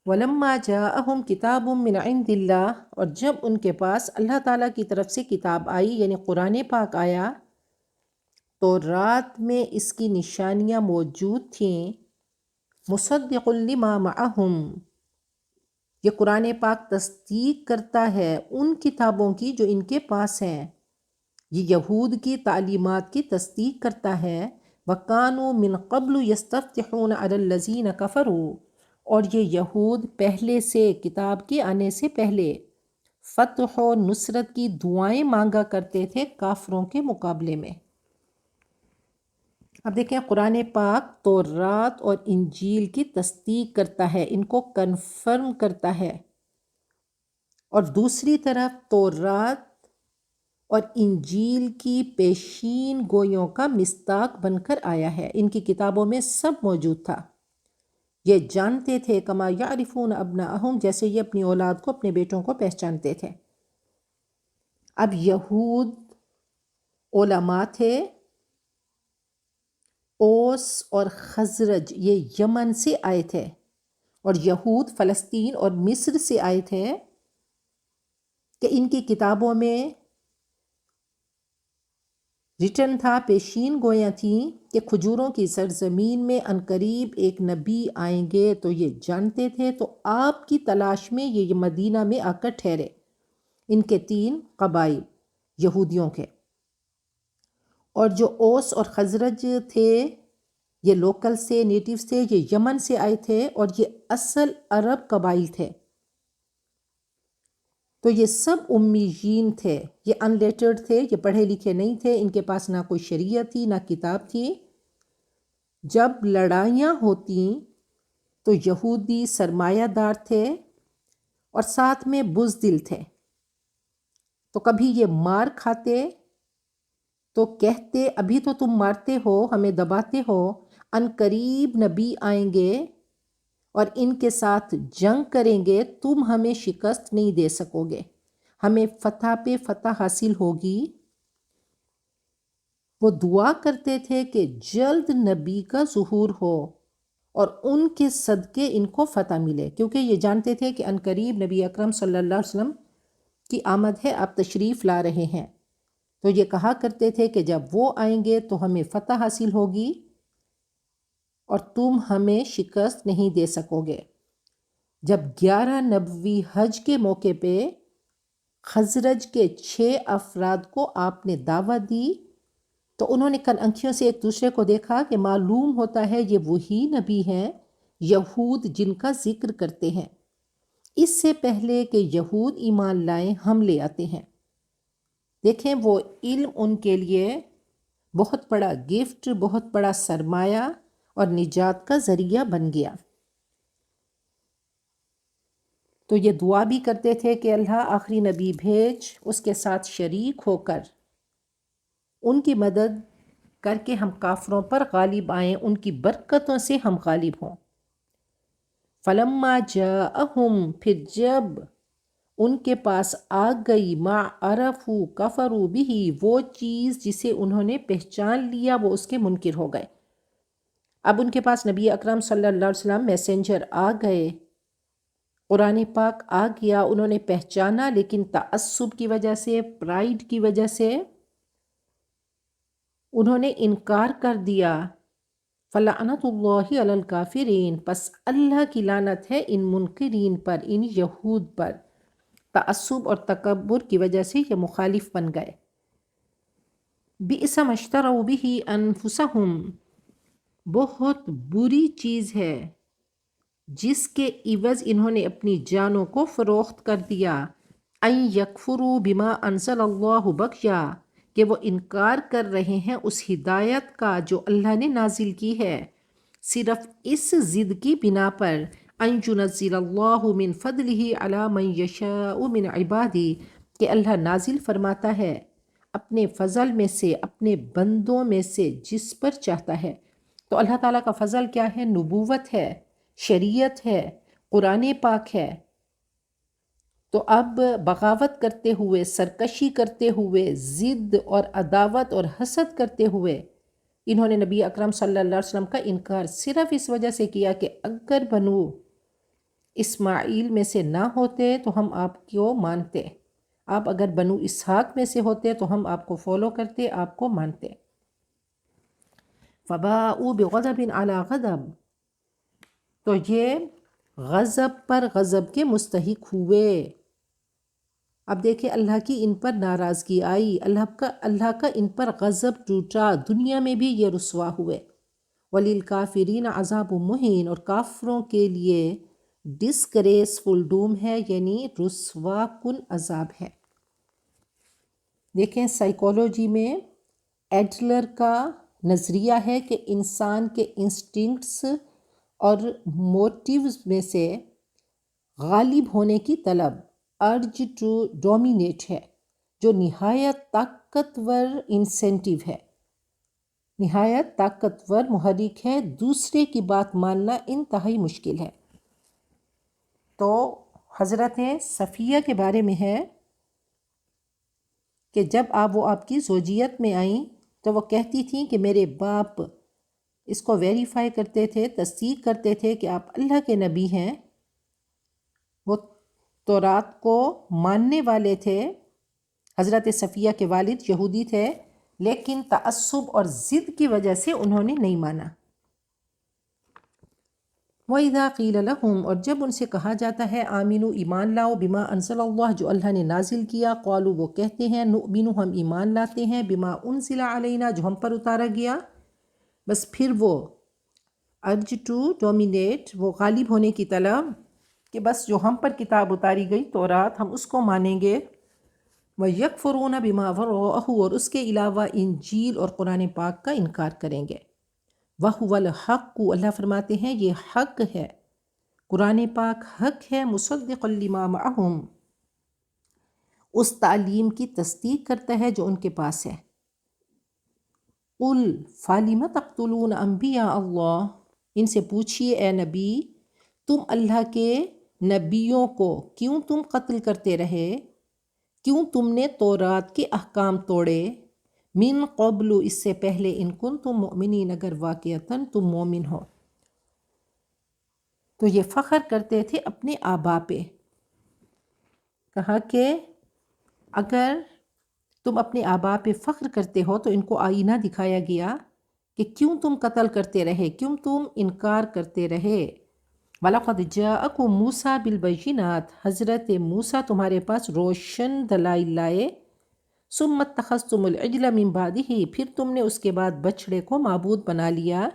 وَلَمَّا جَاءَهُمْ كِتَابٌ مِّنْ عِنْدِ اللَّهِ، اور جب ان کے پاس اللہ تعالیٰ کی طرف سے کتاب آئی، یعنی قرآن پاک آیا، تو رات میں اس کی نشانیاں موجود تھیں. مُصَدِّقٌ لِّمَا مَعَهُمْ، یہ قرآن پاک تصدیق کرتا ہے ان کتابوں کی جو ان کے پاس ہیں، یہ یہود کی تعلیمات کی تصدیق کرتا ہے. وَكَانُوا مِن قَبْلُ يَسْتَفْتِحُونَ عَلَى الَّذِينَ كَفَرُوا، اور یہ یہود پہلے سے، کتاب کے آنے سے پہلے، فتح و نصرت کی دعائیں مانگا کرتے تھے کافروں کے مقابلے میں. اب دیکھیں قرآن پاک تورات اور انجیل کی تصدیق کرتا ہے، ان کو کنفرم کرتا ہے، اور دوسری طرف تورات اور انجیل کی پیشین گوئیوں کا مصداق بن کر آیا ہے. ان کی کتابوں میں سب موجود تھا. یہ جانتے تھے کما یعرفون ابناءہم، جیسے یہ اپنی اولاد کو، اپنے بیٹوں کو پہچانتے تھے. اب یہود علماء تھے، اوس اور خزرج یہ یمن سے آئے تھے، اور یہود فلسطین اور مصر سے آئے تھے، کہ ان کی کتابوں میں ریٹن تھا، پیشین گویاں تھیں کہ کھجوروں کی سرزمین میں عنقریب ایک نبی آئیں گے، تو یہ جانتے تھے، تو آپ کی تلاش میں یہ مدینہ میں آ کر ٹھہرے۔ ان کے 3 قبائل یہودیوں کے، اور جو اوس اور خزرج تھے یہ لوکل سے، نیٹیوز تھے، یہ یمن سے آئے تھے، اور یہ اصل عرب قبائل تھے۔ تو یہ سب امیین تھے، یہ ان لیٹرڈ تھے، یہ پڑھے لکھے نہیں تھے، ان کے پاس نہ کوئی شریعت تھی نہ کتاب تھی۔ جب لڑائیاں ہوتیں تو یہودی سرمایہ دار تھے اور ساتھ میں بزدل تھے، تو کبھی یہ مار کھاتے تو کہتے ابھی تو تم مارتے ہو، ہمیں دباتے ہو، ان قریب نبی آئیں گے اور ان کے ساتھ جنگ کریں گے، تم ہمیں شکست نہیں دے سکو گے، ہمیں فتح پہ فتح حاصل ہوگی۔ وہ دعا کرتے تھے کہ جلد نبی کا ظہور ہو اور ان کے صدقے ان کو فتح ملے، کیونکہ یہ جانتے تھے کہ عنقریب نبی اکرم صلی اللہ علیہ وسلم کی آمد ہے، آپ تشریف لا رہے ہیں۔ تو یہ کہا کرتے تھے کہ جب وہ آئیں گے تو ہمیں فتح حاصل ہوگی اور تم ہمیں شکست نہیں دے سکو گے۔ جب 11 نبوی حج کے موقع پہ خزرج کے 6 افراد کو آپ نے دعوت دی، تو انہوں نے کن انکھیوں سے ایک دوسرے کو دیکھا کہ معلوم ہوتا ہے یہ وہی نبی ہیں یہود جن کا ذکر کرتے ہیں، اس سے پہلے کہ یہود ایمان لائیں ہم لے آتے ہیں۔ دیکھیں وہ علم ان کے لیے بہت بڑا گفٹ، بہت بڑا سرمایہ اور نجات کا ذریعہ بن گیا۔ تو یہ دعا بھی کرتے تھے کہ اللہ آخری نبی بھیج، اس کے ساتھ شریک ہو کر ان کی مدد کر کے ہم کافروں پر غالب آئیں، ان کی برکتوں سے ہم غالب ہوں۔ فلما جاءہم، پھر جب ان کے پاس آ گئی، ما عرفوا کفروا بہ، وہ چیز جسے انہوں نے پہچان لیا وہ اس کے منکر ہو گئے۔ اب ان کے پاس نبی اکرم صلی اللہ علیہ وسلم میسنجر آ گئے، قرآن پاک آ گیا، انہوں نے پہچانا، لیکن تعصب کی وجہ سے، پرائیڈ کی وجہ سے انہوں نے انکار کر دیا۔ فلعنت اللہ علی الکافرین، پس اللہ کی لعنت ہے ان منکرین پر، ان یہود پر۔ تعصب اور تکبر کی وجہ سے یہ مخالف بن گئے۔ بئس ما اشتروا بہ انفسہم، بہت بری چیز ہے جس کے عوض انہوں نے اپنی جانوں کو فروخت کر دیا۔ ان یکفروا بما انزل اللہ بغیا، کہ وہ انکار کر رہے ہیں اس ہدایت کا جو اللہ نے نازل کی ہے، صرف اس ضد کی بنا پر، ان ینزل اللہ من فضلہ علی من یشاء من عبادہ، کہ اللہ نازل فرماتا ہے اپنے فضل میں سے، اپنے بندوں میں سے جس پر چاہتا ہے۔ تو اللہ تعالیٰ کا فضل کیا ہے؟ نبوت ہے، شریعت ہے، قرآن پاک ہے۔ تو اب بغاوت کرتے ہوئے، سرکشی کرتے ہوئے، ضد اور عداوت اور حسد کرتے ہوئے انہوں نے نبی اکرم صلی اللہ علیہ وسلم کا انکار صرف اس وجہ سے کیا کہ اگر بنو اسماعیل میں سے نہ ہوتے تو ہم آپ کو مانتے، آپ اگر بنو اسحاق میں سے ہوتے تو ہم آپ کو فالو کرتے، آپ کو مانتے۔ فباؤوا بغضب علی غضب، تو یہ غضب پر غضب کے مستحق ہوئے۔ اب دیکھیں اللہ کی ان پر ناراضگی آئی، اللہ کا ان پر غضب ٹوٹا، دنیا میں بھی یہ رسوا ہوئے۔ وَلِلْكَافِرِينَ عَذَابٌ مُّهِينٌ، اور کافروں کے لیے ڈسگریسفل ڈوم ہے، یعنی رسوا کن عذاب ہے۔ دیکھیں سائیکولوجی میں ایڈلر کا نظریہ ہے کہ انسان کے انسٹنکٹس اور موٹیوز میں سے غالب ہونے کی طلب، ارج ٹو ڈومینیٹ ہے، جو نہایت طاقتور انسینٹیو ہے، نہایت طاقتور محرک ہے، دوسرے کی بات ماننا انتہائی مشکل ہے۔ تو حضرت صفیہ کے بارے میں ہے کہ جب وہ آپ کی زوجیت میں آئیں تو وہ کہتی تھیں کہ میرے باپ اس کو ویریفائی کرتے تھے، تصدیق کرتے تھے کہ آپ اللہ کے نبی ہیں، وہ تورات کو ماننے والے تھے۔ حضرت صفیہ کے والد یہودی تھے، لیکن تعصب اور ضد کی وجہ سے انہوں نے نہیں مانا۔ وَإِذَا قِيلَ لَهُمْ، اور جب ان سے کہا جاتا ہے آمینو ایمان لاؤ، بما انزل اللہ، جو اللہ نے نازل کیا، قالوا وہ کہتے ہیں نؤمن ہم ایمان لاتے ہیں، بما انزل علینا جو ہم پر اتارا گیا۔ بس پھر وہ ارج ٹو ڈومینیٹ، وہ غالب ہونے کی طلب کہ بس جو ہم پر کتاب اتاری گئی تورات ہم اس کو مانیں گے۔ وَيَكْفُرُونَ بِمَا وَرَاءَهُ، اور اس کے علاوہ انجیل اور قرآن پاک کا انکار کریں گے۔ وَهُوَ الْحَقُّ، اللہ فرماتے ہیں یہ حق ہے، قرآن پاک حق ہے، مُصَدِّقًا لِمَا مَعَهُمْ، اس تعلیم کی تصدیق کرتا ہے جو ان کے پاس ہے۔ قُلْ فَلِمَ تَقْتُلُونَ أَنْبِيَاءَ اللَّهِ، ان سے پوچھئے اے نبی تم اللہ کے نبیوں کو کیوں تم قتل کرتے رہے، کیوں تم نے تورات کے احکام توڑے، من قبل اس سے پہلے، ان کنتم مؤمنین اگر واقعتاً تم مومن ہو۔ تو یہ فخر کرتے تھے اپنے آبا پہ، کہا کہ اگر تم اپنے آبا پہ فخر کرتے ہو تو ان کو آئینہ دکھایا گیا کہ کیوں تم قتل کرتے رہے، کیوں تم انکار کرتے رہے۔ وَلَقَدْ جَاءَكُمْ مُوسَىٰ بِالْبَيِّنَاتِ، حضرت موسیٰ تمہارے پاس روشن دلائل لائے۔ ثُمَّ اتَّخَذْتُمُ الْعِجْلَ مِن بَعْدِهِ، پھر تم نے اس کے بعد بچڑے کو معبود بنا لیا۔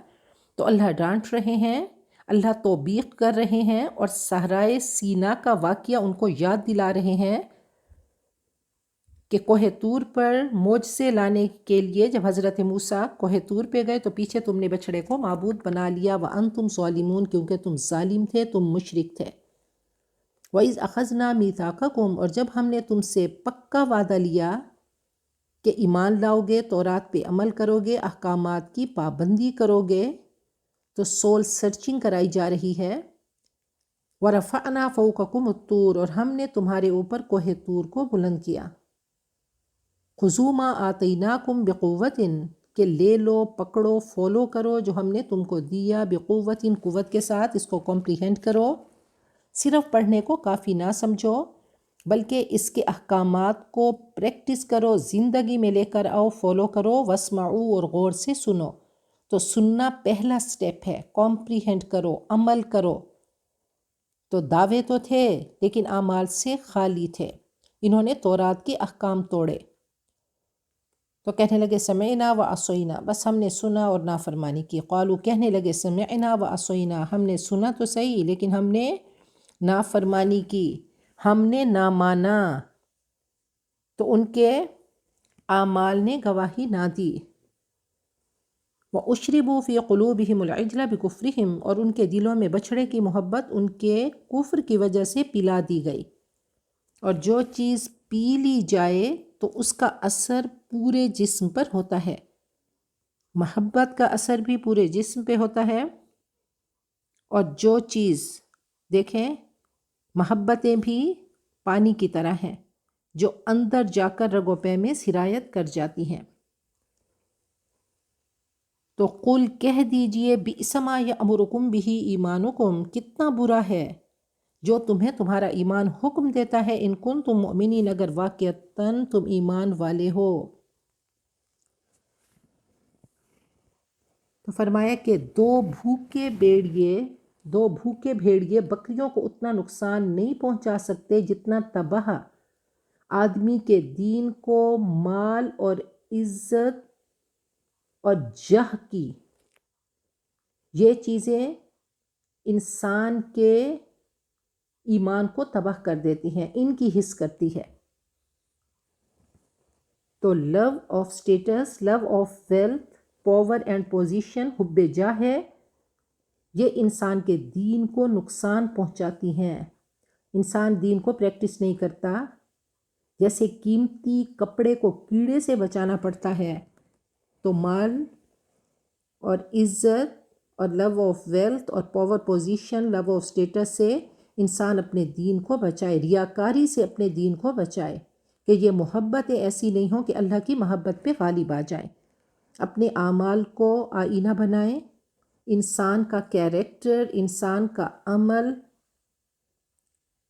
تو اللہ ڈانٹ رہے ہیں، اللہ توبیخ کر رہے ہیں، اور صحرائے سینا کا واقعہ ان کو یاد دلا رہے ہیں کہ کوہ طور پر معجزے لانے کے لیے جب حضرت موسیٰ کوہ طور پہ گئے تو پیچھے تم نے بچڑے کو معبود بنا لیا، وَأَنْتُمْ ظَالِمُونَ، کیونکہ تم ظالم تھے، تم مشرک تھے۔ وَإِذْ أَخَذْنَا مِيثَاقَكُمْ، اور جب ہم نے تم سے پکا وعدہ لیا کہ ایمان لاؤ گے، تورات پہ عمل کرو گے، احکامات کی پابندی کرو گے، تو سول سرچنگ کرائی جا رہی ہے۔ وَرَفَعْنَا فَوْقَكُمُ الطُّورَ، اور ہم نے تمہارے اوپر کوہ طور کو بلند کیا۔ خُذُوا مَا آتَيْنَاكُمْ بِقُوَّةٍ، کہ لے لو، پکڑو، فالو کرو جو ہم نے تم کو دیا، بِقُوَّةٍ قوت کے ساتھ، اس کو کمپریہنڈ کرو، صرف پڑھنے کو کافی نہ سمجھو بلکہ اس کے احکامات کو پریکٹس کرو، زندگی میں لے کر آؤ، فالو کرو۔ وَاسْمَعُوا، اور غور سے سنو۔ تو سننا پہلا سٹیپ ہے، کمپریہنڈ کرو، عمل کرو۔ تو دعوے تو تھے لیکن اعمال سے خالی تھے، انہوں نے تورات کے احکام توڑے۔ تو کہنے لگے سمعنا وعصینا، بس ہم نے سنا اور نافرمانی کی۔ قالوا، کہنے لگے سمعنا وعصینا، ہم نے سنا تو صحیح لیکن ہم نے نافرمانی کی، ہم نے نہ مانا۔ تو ان کے اعمال نے گواہی نہ دی۔ وَأُشْرِبُوا فِي قُلُوبِهِمُ الْعِجْلَ بِكُفْرِهِمْ، اور ان کے دلوں میں بچھڑے کی محبت ان کے کفر کی وجہ سے پلا دی گئی۔ اور جو چیز پی لی جائے تو اس کا اثر پورے جسم پر ہوتا ہے، محبت کا اثر بھی پورے جسم پہ ہوتا ہے۔ اور جو چیز دیکھیں، محبتیں بھی پانی کی طرح ہیں جو اندر جا کر رگ و پے میں سرایت کر جاتی ہیں۔ تو قل کہہ دیجئے بئس ما یأمرکم بہ ایمانکم، کتنا برا ہے جو تمہیں تمہارا ایمان حکم دیتا ہے، ان کنتم مؤمنین اگر واقعتاً تم ایمان والے ہو۔ تو فرمایا کہ دو بھوکے بھیڑیے بکریوں کو اتنا نقصان نہیں پہنچا سکتے جتنا تباہ آدمی کے دین کو، مال اور عزت اور جہ کی، یہ چیزیں انسان کے ایمان کو تباہ کر دیتی ہیں، ان کی حس کرتی ہے۔ تو love of status, love of wealth, power and position, حب جاہ ہے، یہ انسان کے دین کو نقصان پہنچاتی ہیں۔ انسان دین کو پریکٹس نہیں کرتا، جیسے قیمتی کپڑے کو کیڑے سے بچانا پڑتا ہے، تو مال اور عزت اور لو آف ویلتھ اور power position, love of status سے انسان اپنے دین کو بچائے، ریاکاری سے اپنے دین کو بچائے۔ کہ یہ محبتیں ایسی نہیں ہوں کہ اللہ کی محبت پہ غالب آ جائیں۔ اپنے اعمال کو آئینہ بنائیں۔ انسان کا کیریکٹر، انسان کا عمل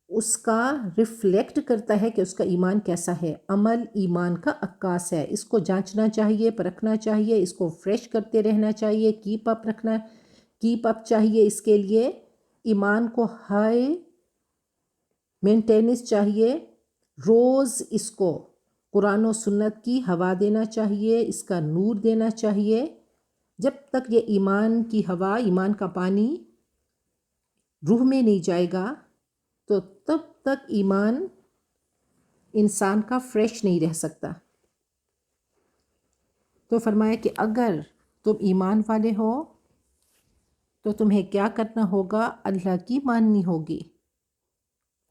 اس کا ریفلیکٹ کرتا ہے کہ اس کا ایمان کیسا ہے۔ عمل ایمان کا عکاس ہے، اس کو جانچنا چاہیے، پرکھنا چاہیے، اس کو فریش کرتے رہنا چاہیے، کیپ اپ چاہیے۔ اس کے لیے ایمان کو ہائی مینٹیننس چاہیے، روز اس کو قرآن و سنت کی ہوا دینا چاہیے، اس کا نور دینا چاہیے۔ جب تک یہ ایمان کی ہوا، ایمان کا پانی روح میں نہیں جائے گا تو تب تک ایمان انسان کا فریش نہیں رہ سکتا۔ تو فرمایا کہ اگر تم ایمان والے ہو تو تمہیں کیا کرنا ہوگا؟ اللہ کی ماننی ہوگی۔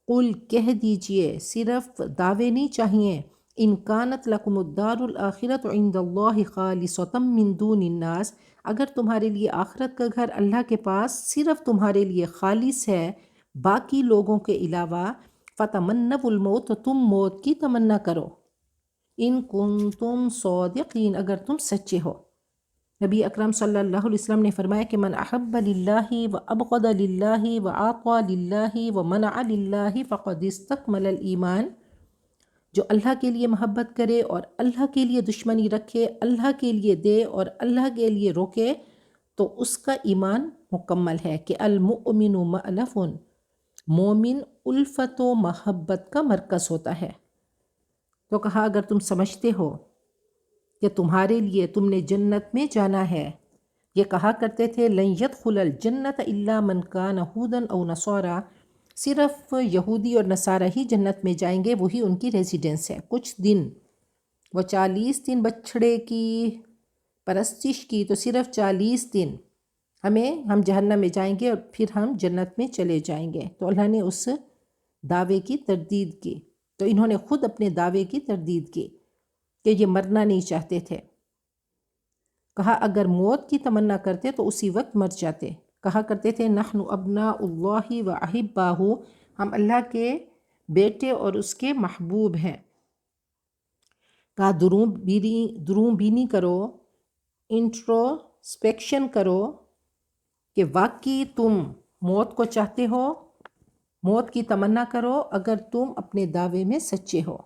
قل کہہ دیجئے، صرف دعوے نہیں چاہیے، ان کانت لکم الدار الآخرۃ عند اللہ خالصۃ من دون الناس، اگر تمہارے لیے آخرت کا گھر اللہ کے پاس صرف تمہارے لیے خالص ہے باقی لوگوں کے علاوہ، فتمنوا الموت، تو تم موت کی تمنا کرو، ان کنتم صادقین، اگر تم سچے ہو۔ نبی اکرم صلی اللہ علیہ وسلم نے فرمایا کہ من احب للہ و ابغض للہ و اعطى للہ و منع للہ فقد استکمل الایمان، جو اللہ کے لیے محبت کرے اور اللہ کے لیے دشمنی رکھے، اللہ کے لیے دے اور اللہ کے لیے روکے، تو اس کا ایمان مکمل ہے۔ کہ المؤمن مألف، مومن الفت و محبت کا مرکز ہوتا ہے۔ تو کہا اگر تم سمجھتے ہو کہ تمہارے لیے تم نے جنت میں جانا ہے، یہ کہا کرتے تھے لن يدخل الجنت الا من كان هودا او نصارا، صرف یہودی اور نصارہ ہی جنت میں جائیں گے، وہی ان کی ریزیڈنس ہے۔ کچھ دن وہ 40 دن بچھڑے کی پرستش کی، تو صرف 40 دن ہم جہنم میں جائیں گے اور پھر ہم جنت میں چلے جائیں گے۔ تو اللہ نے اس دعوے کی تردید کی، تو انہوں نے خود اپنے دعوے کی تردید کی کہ یہ مرنا نہیں چاہتے تھے۔ کہا اگر موت کی تمنا کرتے تو اسی وقت مر جاتے۔ کہا کرتے تھے نحن ابناء اللہ و احباہ، ہم اللہ کے بیٹے اور اس کے محبوب ہیں۔ کہا دروں بینی کرو، انٹروسپیکشن کرو کہ واقعی تم موت کو چاہتے ہو، موت کی تمنا کرو اگر تم اپنے دعوے میں سچے ہو۔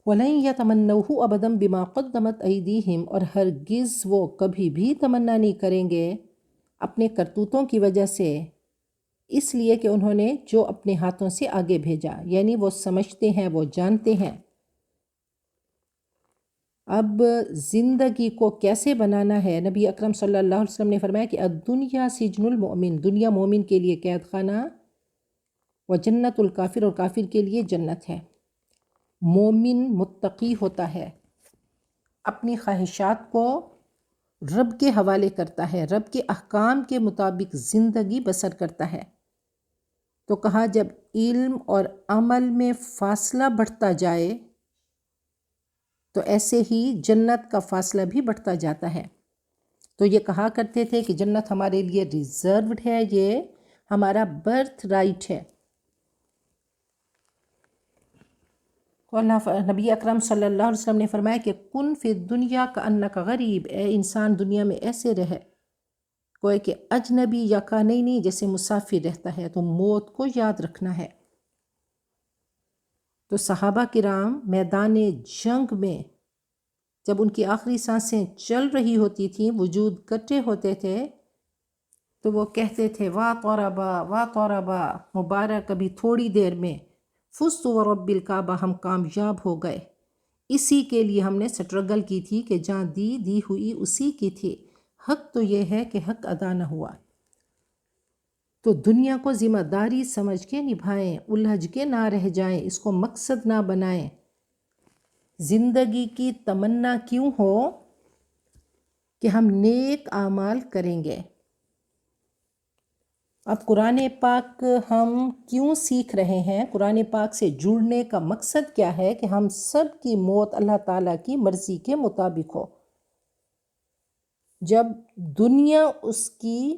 وَلَن يَتَمَنَّوْهُ أَبَدًا بِمَا قَدَّمَتْ أَيْدِيهِمْ، اور ہرگز وہ کبھی بھی تمنا نہیں کریں گے اپنے کرتوتوں کی وجہ سے، اس لیے کہ انہوں نے جو اپنے ہاتھوں سے آگے بھیجا، یعنی وہ سمجھتے ہیں، وہ جانتے ہیں۔ اب زندگی کو کیسے بنانا ہے؟ نبی اکرم صلی اللہ علیہ وسلم نے فرمایا کہ الدنیا سجن المؤمن، دنیا مومن کے لیے قید خانہ، و جنت الکافر، اور کافر کے لیے جنت ہے۔ مومن متقی ہوتا ہے، اپنی خواہشات کو رب کے حوالے کرتا ہے، رب کے احکام کے مطابق زندگی بسر کرتا ہے۔ تو کہا جب علم اور عمل میں فاصلہ بڑھتا جائے تو ایسے ہی جنت کا فاصلہ بھی بڑھتا جاتا ہے۔ تو یہ کہا کرتے تھے کہ جنت ہمارے لیے ریزروڈ ہے، یہ ہمارا برتھ رائٹ ہے۔ نبی اکرم صلی اللہ علیہ وسلم نے فرمایا کہ کن فی الدنیا کانک غریب، اے انسان دنیا میں ایسے رہے کوئی کہ اجنبی یا کانینی، جیسے مسافر رہتا ہے، تو موت کو یاد رکھنا ہے۔ تو صحابہ کرام میدان جنگ میں جب ان کی آخری سانسیں چل رہی ہوتی تھیں، وجود کٹے ہوتے تھے، تو وہ کہتے تھے وا طربا وا طربا، مبارک ابھی تھوڑی دیر میں، فزت ورب الکعبہ، ہم کامیاب ہو گئے، اسی کے لیے ہم نے سٹرگل کی تھی کہ جہاں دی ہوئی اسی کی تھی، حق تو یہ ہے کہ حق ادا نہ ہوا۔ تو دنیا کو ذمہ داری سمجھ کے نبھائیں، الجھ کے نہ رہ جائیں، اس کو مقصد نہ بنائیں۔ زندگی کی تمنا کیوں ہو کہ ہم نیک اعمال کریں گے۔ اب قرآن پاک ہم کیوں سیکھ رہے ہیں؟ قرآن پاک سے جڑنے کا مقصد کیا ہے؟ کہ ہم سب کی موت اللہ تعالیٰ کی مرضی کے مطابق ہو۔ جب دنیا اس کی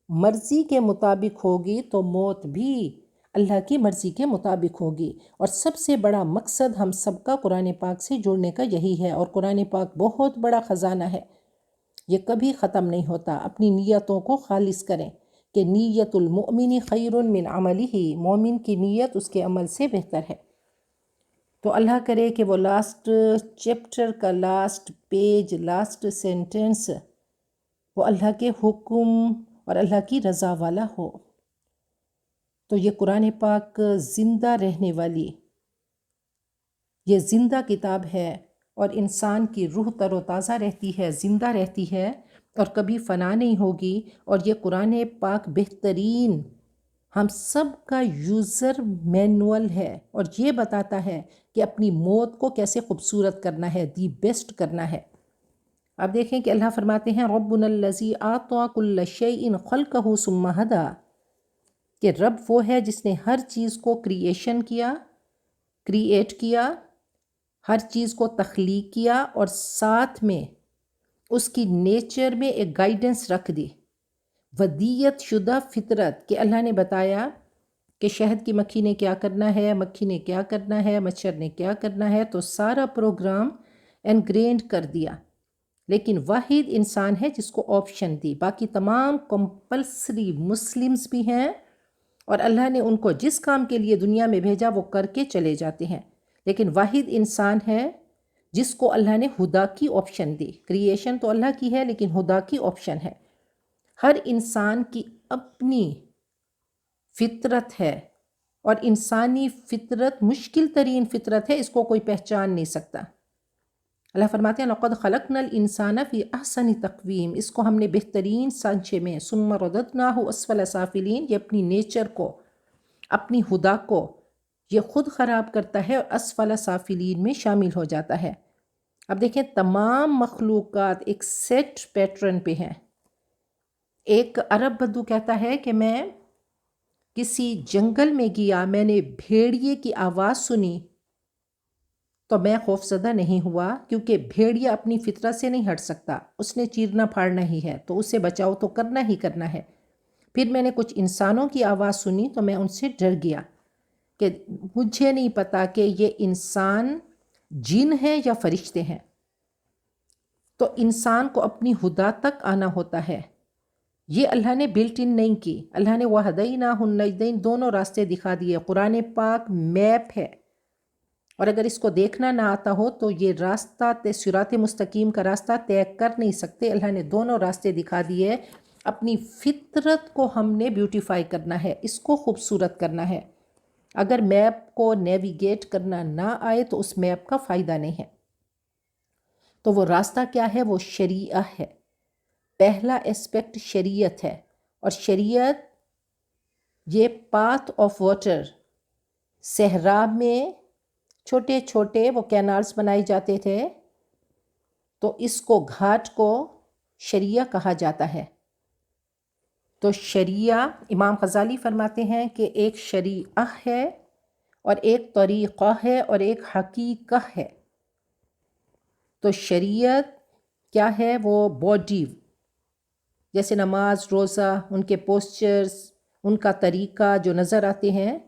مرضی کے مطابق ہوگی تو موت بھی اللہ کی مرضی کے مطابق ہوگی۔ اور سب سے بڑا مقصد ہم سب کا قرآن پاک سے جڑنے کا یہی ہے، اور قرآن پاک بہت بڑا خزانہ ہے، یہ کبھی ختم نہیں ہوتا۔ اپنی نیتوں کو خالص کریں کہ نیت المؤمن خیر من عملہ، مومن کی نیت اس کے عمل سے بہتر ہے۔ تو اللہ کرے کہ وہ لاسٹ چیپٹر کا لاسٹ پیج، لاسٹ سینٹنس وہ اللہ کے حکم اور اللہ کی رضا والا ہو۔ تو یہ قرآن پاک زندہ رہنے والی، یہ زندہ کتاب ہے، اور انسان کی روح تر و تازہ رہتی ہے، زندہ رہتی ہے، اور کبھی فنا نہیں ہوگی۔ اور یہ قرآن پاک بہترین ہم سب کا یوزر مینول ہے، اور یہ بتاتا ہے کہ اپنی موت کو کیسے خوبصورت کرنا ہے، دی بیسٹ کرنا ہے۔ اب دیکھیں کہ اللہ فرماتے ہیں ربنا الذی اعطی کل شیء خلقہ ثم ہدی، کہ رب وہ ہے جس نے ہر چیز کو کریٹ کیا، ہر چیز کو تخلیق کیا، اور ساتھ میں اس کی نیچر میں ایک گائیڈنس رکھ دی، ودیت شدہ فطرت، کہ اللہ نے بتایا کہ شہد کی مکھی نے کیا کرنا ہے، مکھی نے کیا کرنا ہے، مچھر نے کیا کرنا ہے، تو سارا پروگرام انگرینڈ کر دیا۔ لیکن واحد انسان ہے جس کو آپشن دی، باقی تمام کمپلسری مسلمز بھی ہیں، اور اللہ نے ان کو جس کام کے لیے دنیا میں بھیجا وہ کر کے چلے جاتے ہیں۔ لیکن واحد انسان ہے جس کو اللہ نے ہدا کی آپشن دی۔ کریشن تو اللہ کی ہے لیکن ہدا کی آپشن ہے۔ ہر انسان کی اپنی فطرت ہے، اور انسانی فطرت مشکل ترین فطرت ہے، اس کو کوئی پہچان نہیں سکتا۔ اللہ فرماتے ہیں لَقَدْ خَلَقْنَا الْإِنسَانَ فِي أَحْسَنِ تَقْوِيمٍ، اس کو ہم نے بہترین سانچے میں، ثُمَّ رَدَدْنَاهُ أَسْفَلَ سَافِلِينَ، یہ اپنی نیچر کو، اپنی ہدا کو یہ خود خراب کرتا ہے اور اسفل سافلین میں شامل ہو جاتا ہے۔ اب دیکھیں تمام مخلوقات ایک سیٹ پیٹرن پہ ہیں۔ ایک عرب بدو کہتا ہے کہ میں کسی جنگل میں گیا، میں نے بھیڑیے کی آواز سنی تو میں خوفزدہ نہیں ہوا، کیونکہ بھیڑیا اپنی فطرت سے نہیں ہٹ سکتا، اس نے چیرنا پھاڑنا ہی ہے، تو اسے بچاؤ تو کرنا ہی کرنا ہے۔ پھر میں نے کچھ انسانوں کی آواز سنی تو میں ان سے ڈر گیا کہ مجھے نہیں پتا کہ یہ انسان جن ہے یا فرشتے ہیں۔ تو انسان کو اپنی ہدا تک آنا ہوتا ہے، یہ اللہ نے بلٹ ان نہیں کی۔ اللہ نے وَهَدَيْنَاهُ النَّجْدَيْنِ دونوں راستے دکھا دیے۔ قرآن پاک میپ ہے، اور اگر اس کو دیکھنا نہ آتا ہو تو یہ راستہ صراط مستقیم کا راستہ طے کر نہیں سکتے۔ اللہ نے دونوں راستے دکھا دیے۔ اپنی فطرت کو ہم نے بیوٹیفائی کرنا ہے، اس کو خوبصورت کرنا ہے۔ اگر میپ کو نیویگیٹ کرنا نہ آئے تو اس میپ کا فائدہ نہیں ہے۔ تو وہ راستہ کیا ہے؟ وہ شریعہ ہے۔ پہلا اسپیکٹ شریعت ہے، اور شریعت یہ پاتھ آف واٹر، صحرا میں چھوٹے چھوٹے وہ کینالز بنائے جاتے تھے، تو اس کو گھاٹ کو شریعہ کہا جاتا ہے۔ تو شریعہ، امام غزالی فرماتے ہیں کہ ایک شریعہ ہے اور ایک طریقہ ہے اور ایک حقیقہ ہے۔ تو شریعت کیا ہے؟ وہ باڈی، جیسے نماز، روزہ، ان کے پوسچرز، ان کا طریقہ جو نظر آتے ہیں،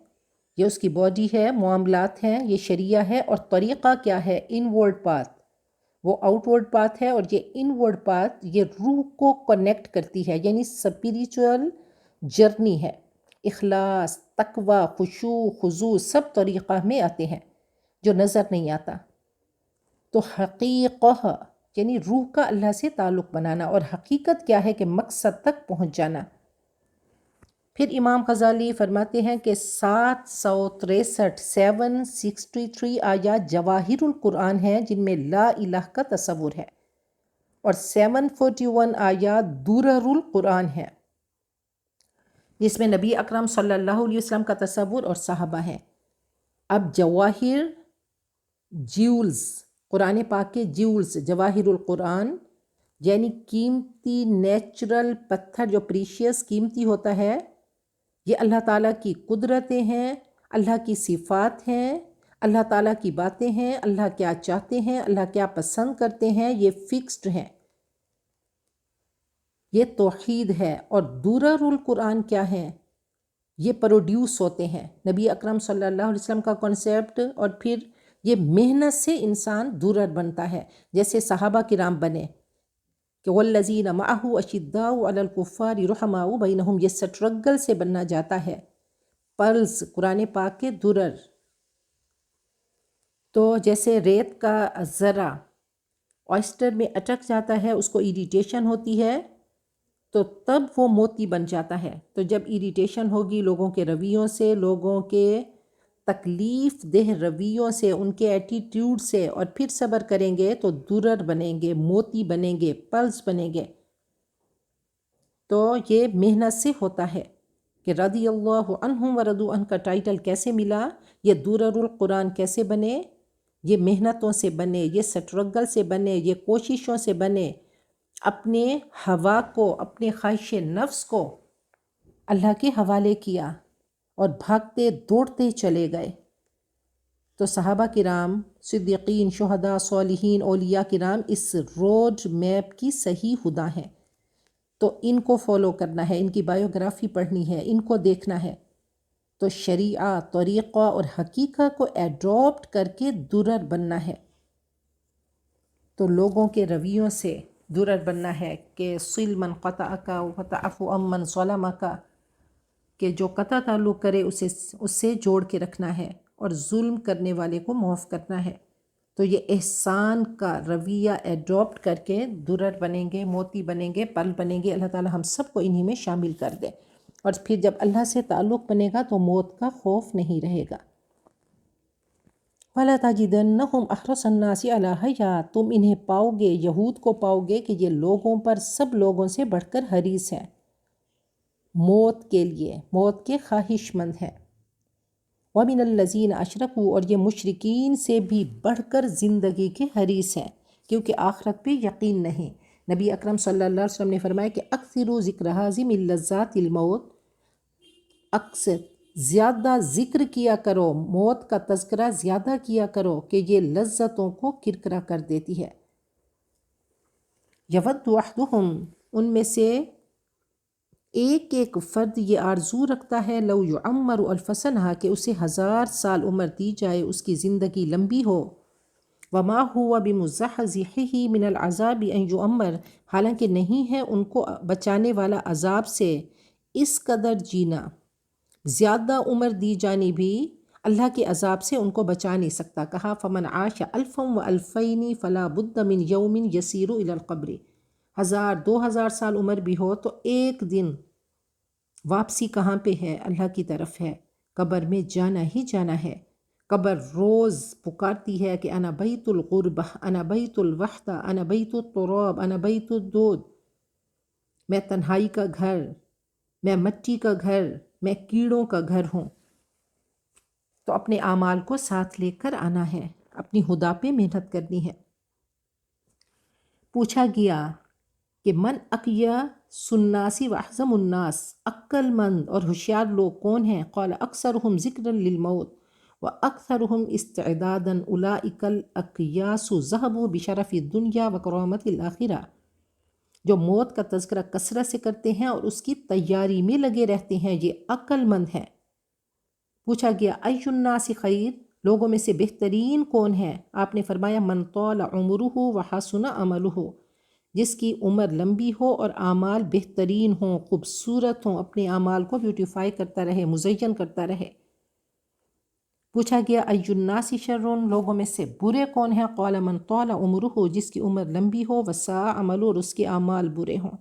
یہ اس کی باڈی ہے، معاملات ہیں، یہ شریعہ ہے۔ اور طریقہ کیا ہے؟ انورڈ پاتھ، وہ آؤٹ ورڈ پاتھ ہے، اور یہ انورڈ پاتھ یہ روح کو کنیکٹ کرتی ہے، یعنی سپیریچول جرنی ہے۔ اخلاص، تقوی، خشوع، خضوع سب طریقہ میں آتے ہیں جو نظر نہیں آتا۔ تو حقیقہ یعنی روح کا اللہ سے تعلق بنانا، اور حقیقت کیا ہے کہ مقصد تک پہنچ جانا۔ پھر امام غزالی فرماتے ہیں کہ 763 آیات جواہر القرآن ہیں جن میں لا الہ کا تصور ہے، اور 741 آیات درر القرآن ہیں جس میں نبی اکرم صلی اللہ علیہ وسلم کا تصور اور صحابہ ہیں۔ اب جواہر، جیولز، قرآن پاک کے جیولز، جواہر القرآن یعنی قیمتی نیچرل پتھر جو پریشیس قیمتی ہوتا ہے، یہ اللہ تعالیٰ کی قدرتیں ہیں، اللہ کی صفات ہیں، اللہ تعالیٰ کی باتیں ہیں، اللہ کیا چاہتے ہیں، اللہ کیا پسند کرتے ہیں، یہ فکسڈ ہیں، یہ توحید ہے۔ اور درر القرآن کیا ہے؟ یہ پروڈیوس ہوتے ہیں. نبی اکرم صلی اللہ علیہ وسلم کا کنسیپٹ، اور پھر یہ محنت سے انسان درر بنتا ہے. جیسے صحابہ کرام بنے کہ والذین معہ اشداء علی الکفار رحماء بینہم، یہ سٹرگل سے بننا جاتا ہے. پرلز قرآن پاک کے درر. تو جیسے ریت کا ذرہ آئسٹر میں اٹک جاتا ہے، اس کو ایریٹیشن ہوتی ہے، تو تب وہ موتی بن جاتا ہے. تو جب ایریٹیشن ہوگی لوگوں کے رویوں سے، لوگوں کے تکلیف دہ رویوں سے، ان کے ایٹیٹیوڈ سے، اور پھر صبر کریں گے تو درر بنیں گے، موتی بنیں گے، پلس بنیں گے. تو یہ محنت سے ہوتا ہے کہ رضی اللہ عنہم ورضوا عنہ کا ٹائٹل کیسے ملا، یہ درر القرآن کیسے بنے، یہ محنتوں سے بنے، یہ سٹرگل سے بنے، یہ کوششوں سے بنے. اپنے ہوا کو، اپنے خواہش نفس کو اللہ کے حوالے کیا اور بھاگتے دوڑتے چلے گئے. تو صحابہ کرام، صدیقین، شہداء، صالحین، اولیاء کرام اس روڈ میپ کی صحیح ہدا ہیں. تو ان کو فالو کرنا ہے، ان کی بایوگرافی پڑھنی ہے، ان کو دیکھنا ہے. تو شریعہ، طریقہ اور حقیقت کو ایڈاپٹ کر کے درر بننا ہے. تو لوگوں کے رویوں سے درر بننا ہے کہ صل من قطعک وتعفو عمن ظلمک، کہ جو قطع تعلق کرے اس سے جوڑ کے رکھنا ہے اور ظلم کرنے والے کو معاف کرنا ہے. تو یہ احسان کا رویہ ایڈاپٹ کر کے درر بنیں گے، موتی بنیں گے، پل بنیں گے. اللہ تعالی ہم سب کو انہی میں شامل کر دے. اور پھر جب اللہ سے تعلق بنے گا تو موت کا خوف نہیں رہے گا. وَلَا تَجِدَنَّهُمْ أَحْرَصَ النَّاسِ عَلَىٰ حَيَاةٍ، تم انہیں پاؤ گے، یہود کو پاؤ گے کہ یہ لوگوں پر سب لوگوں سے بڑھ کر حریص ہیں، موت کے لیے، موت کے خواہش مند ہیں. وَمِنَ الَّذِينَ أَشْرَكُوا، اور یہ مشرکین سے بھی بڑھ کر زندگی کے حریص ہیں کیونکہ آخرت پہ یقین نہیں. نبی اکرم صلی اللہ علیہ وسلم نے فرمایا کہ اکثروا ذکر ھذی من لذات الموت، اکثر زیادہ ذکر کیا کرو، موت کا تذکرہ زیادہ کیا کرو کہ یہ لذتوں کو کرکرا کر دیتی ہے. یود احدہم، ان میں سے ایک ایک فرد یہ آرزو رکھتا ہے، لو یعمر الف سنہ، کہ اسے 1000 سال عمر دی جائے، اس کی زندگی لمبی ہو. وما هو بمزحزحہ من العذاب ان یعمر، حالانکہ نہیں ہے ان کو بچانے والا عذاب سے اس قدر جینا، زیادہ عمر دی جانی بھی اللہ کے عذاب سے ان کو بچا نہیں سکتا. کہا فمن عاش الفا والفین فلا بد من یوم یسیر الی القبر، 1000 2000 سال عمر بھی ہو تو ایک دن واپسی کہاں پہ ہے؟ اللہ کی طرف ہے، قبر میں جانا ہی جانا ہے. قبر روز پکارتی ہے کہ انا بیت الغربہ، انا بیت الوحدہ، انا بیت التراب، انا بیت الدود، میں تنہائی کا گھر، میں مٹی کا گھر، میں کیڑوں کا گھر ہوں. تو اپنے اعمال کو ساتھ لے کر آنا ہے، اپنی خدا پہ محنت کرنی ہے. پوچھا گیا کہ من اقیا سناسی و احزم الناس، عقل مند اور ہوشیار لوگ کون ہیں؟ قال اکثرہم ذکرا للموت و اکثرہم استعدادا اولئک الاقیاس ذہبوا بشرف الدنیا و کرامت الآخرہ، جو موت کا تذکرہ کثرت سے کرتے ہیں اور اس کی تیاری میں لگے رہتے ہیں، یہ عقل مند ہیں. پوچھا گیا ای الناس خیر، لوگوں میں سے بہترین کون ہے؟ آپ نے فرمایا من طال عمرہ و حسن عملہ، جس کی عمر لمبی ہو اور اعمال بہترین ہوں، خوبصورت ہوں، اپنے اعمال کو بیوٹیفائی کرتا رہے، مزین کرتا رہے. پوچھا گیا ای الناس شر، لوگوں میں سے برے کون ہیں؟ قال من طال عمرہ، جس کی عمر لمبی ہو، وساء عملہ، اور اس کے اعمال برے ہوں.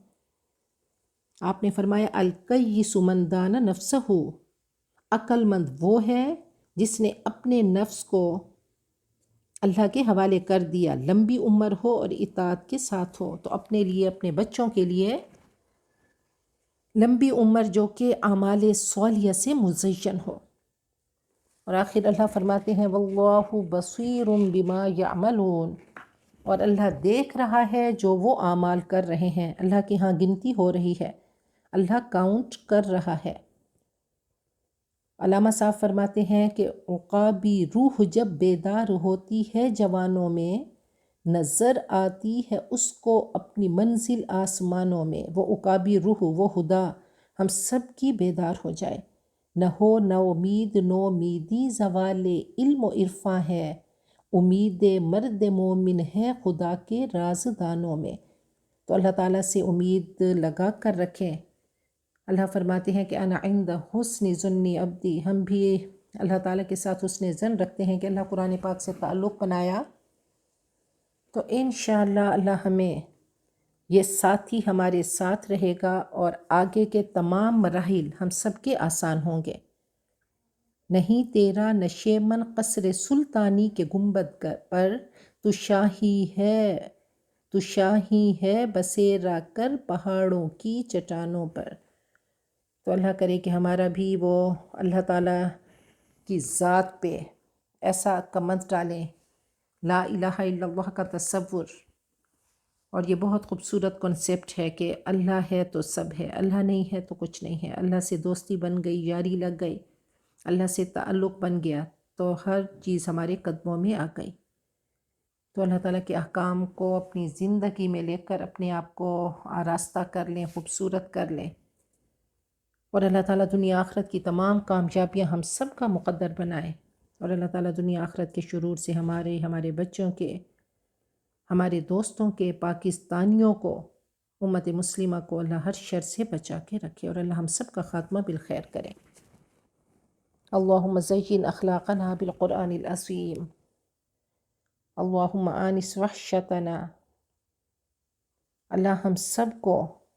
آپ نے فرمایا الکیس من دان نفسہ، عقل مند وہ ہے جس نے اپنے نفس کو اللہ کے حوالے کر دیا، لمبی عمر ہو اور اطاعت کے ساتھ ہو. تو اپنے لیے، اپنے بچوں کے لیے لمبی عمر جو کہ اعمال صالحہ سے مزین ہو. اور آخر اللہ فرماتے ہیں واللہ بصیر بما یعملون، اور اللہ دیکھ رہا ہے جو وہ اعمال کر رہے ہیں. اللہ کے ہاں گنتی ہو رہی ہے، اللہ کاؤنٹ کر رہا ہے. علامہ صاحب فرماتے ہیں کہ عقابی روح جب بیدار ہوتی ہے جوانوں میں، نظر آتی ہے اس کو اپنی منزل آسمانوں میں. وہ عقابی روح، وہ خدا ہم سب کی بیدار ہو جائے نہ ہو نہ امید نو امیدی زوال علم و عرفاں ہے، امید مرد مومن ہے خدا کے رازدانوں میں۔ تو اللہ تعالیٰ سے امید لگا کر رکھیں۔ اللہ فرماتے ہیں کہ انا عند حسن ظن عبدی، ہم بھی اللہ تعالیٰ کے ساتھ حسن ظن رکھتے ہیں کہ اللہ قرآن پاک سے تعلق بنایا تو انشاءاللہ اللہ ہمیں یہ ساتھی ہمارے ساتھ رہے گا اور آگے کے تمام مراحل ہم سب کے آسان ہوں گے۔ نہیں تیرا نشیمن قصر سلطانی کے گنبد پر تو شاہی ہے بسیرا کر پہاڑوں کی چٹانوں پر۔ تو اللہ کرے کہ ہمارا بھی وہ اللہ تعالیٰ کی ذات پہ ایسا کمنٹ ڈالیں، لا الہ الا اللہ کا تصور۔ اور یہ بہت خوبصورت کنسیپٹ ہے کہ اللہ ہے تو سب ہے، اللہ نہیں ہے تو کچھ نہیں ہے۔ اللہ سے دوستی بن گئی، یاری لگ گئی، اللہ سے تعلق بن گیا تو ہر چیز ہمارے قدموں میں آ گئی۔ تو اللہ تعالیٰ کے احکام کو اپنی زندگی میں لے کر اپنے آپ کو آراستہ کر لیں، خوبصورت کر لیں، اور اللہ تعالیٰ دنیا آخرت کی تمام کامیابیاں ہم سب کا مقدر بنائے، اور اللہ تعالیٰ دنیا آخرت کے شرور سے ہمارے بچوں کے، ہمارے دوستوں کے، پاکستانیوں کو، امت مسلمہ کو اللہ ہر شر سے بچا کے رکھے، اور اللہ ہم سب کا خاتمہ بالخیر کرے۔ اللہم زین اخلاقنا بالقرآن العظیم، اللہم آنس وحشتنا۔ اللہ ہم سب کو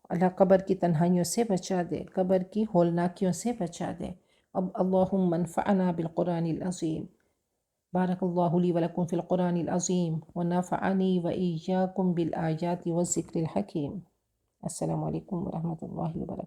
اللہ قبر کی تنہائیوں سے بچا دے، قبر کی ہولناکیوں سے بچا دے۔ اب اللہم انفعنا بالقرآن العظیم۔ بارک اللہ لی ولکم فی القرآن العظیم ونفعنی وإیاکم بالآیات والذکر الحکیم۔ السلام علیکم ورحمۃ اللہ وبرکاتہ۔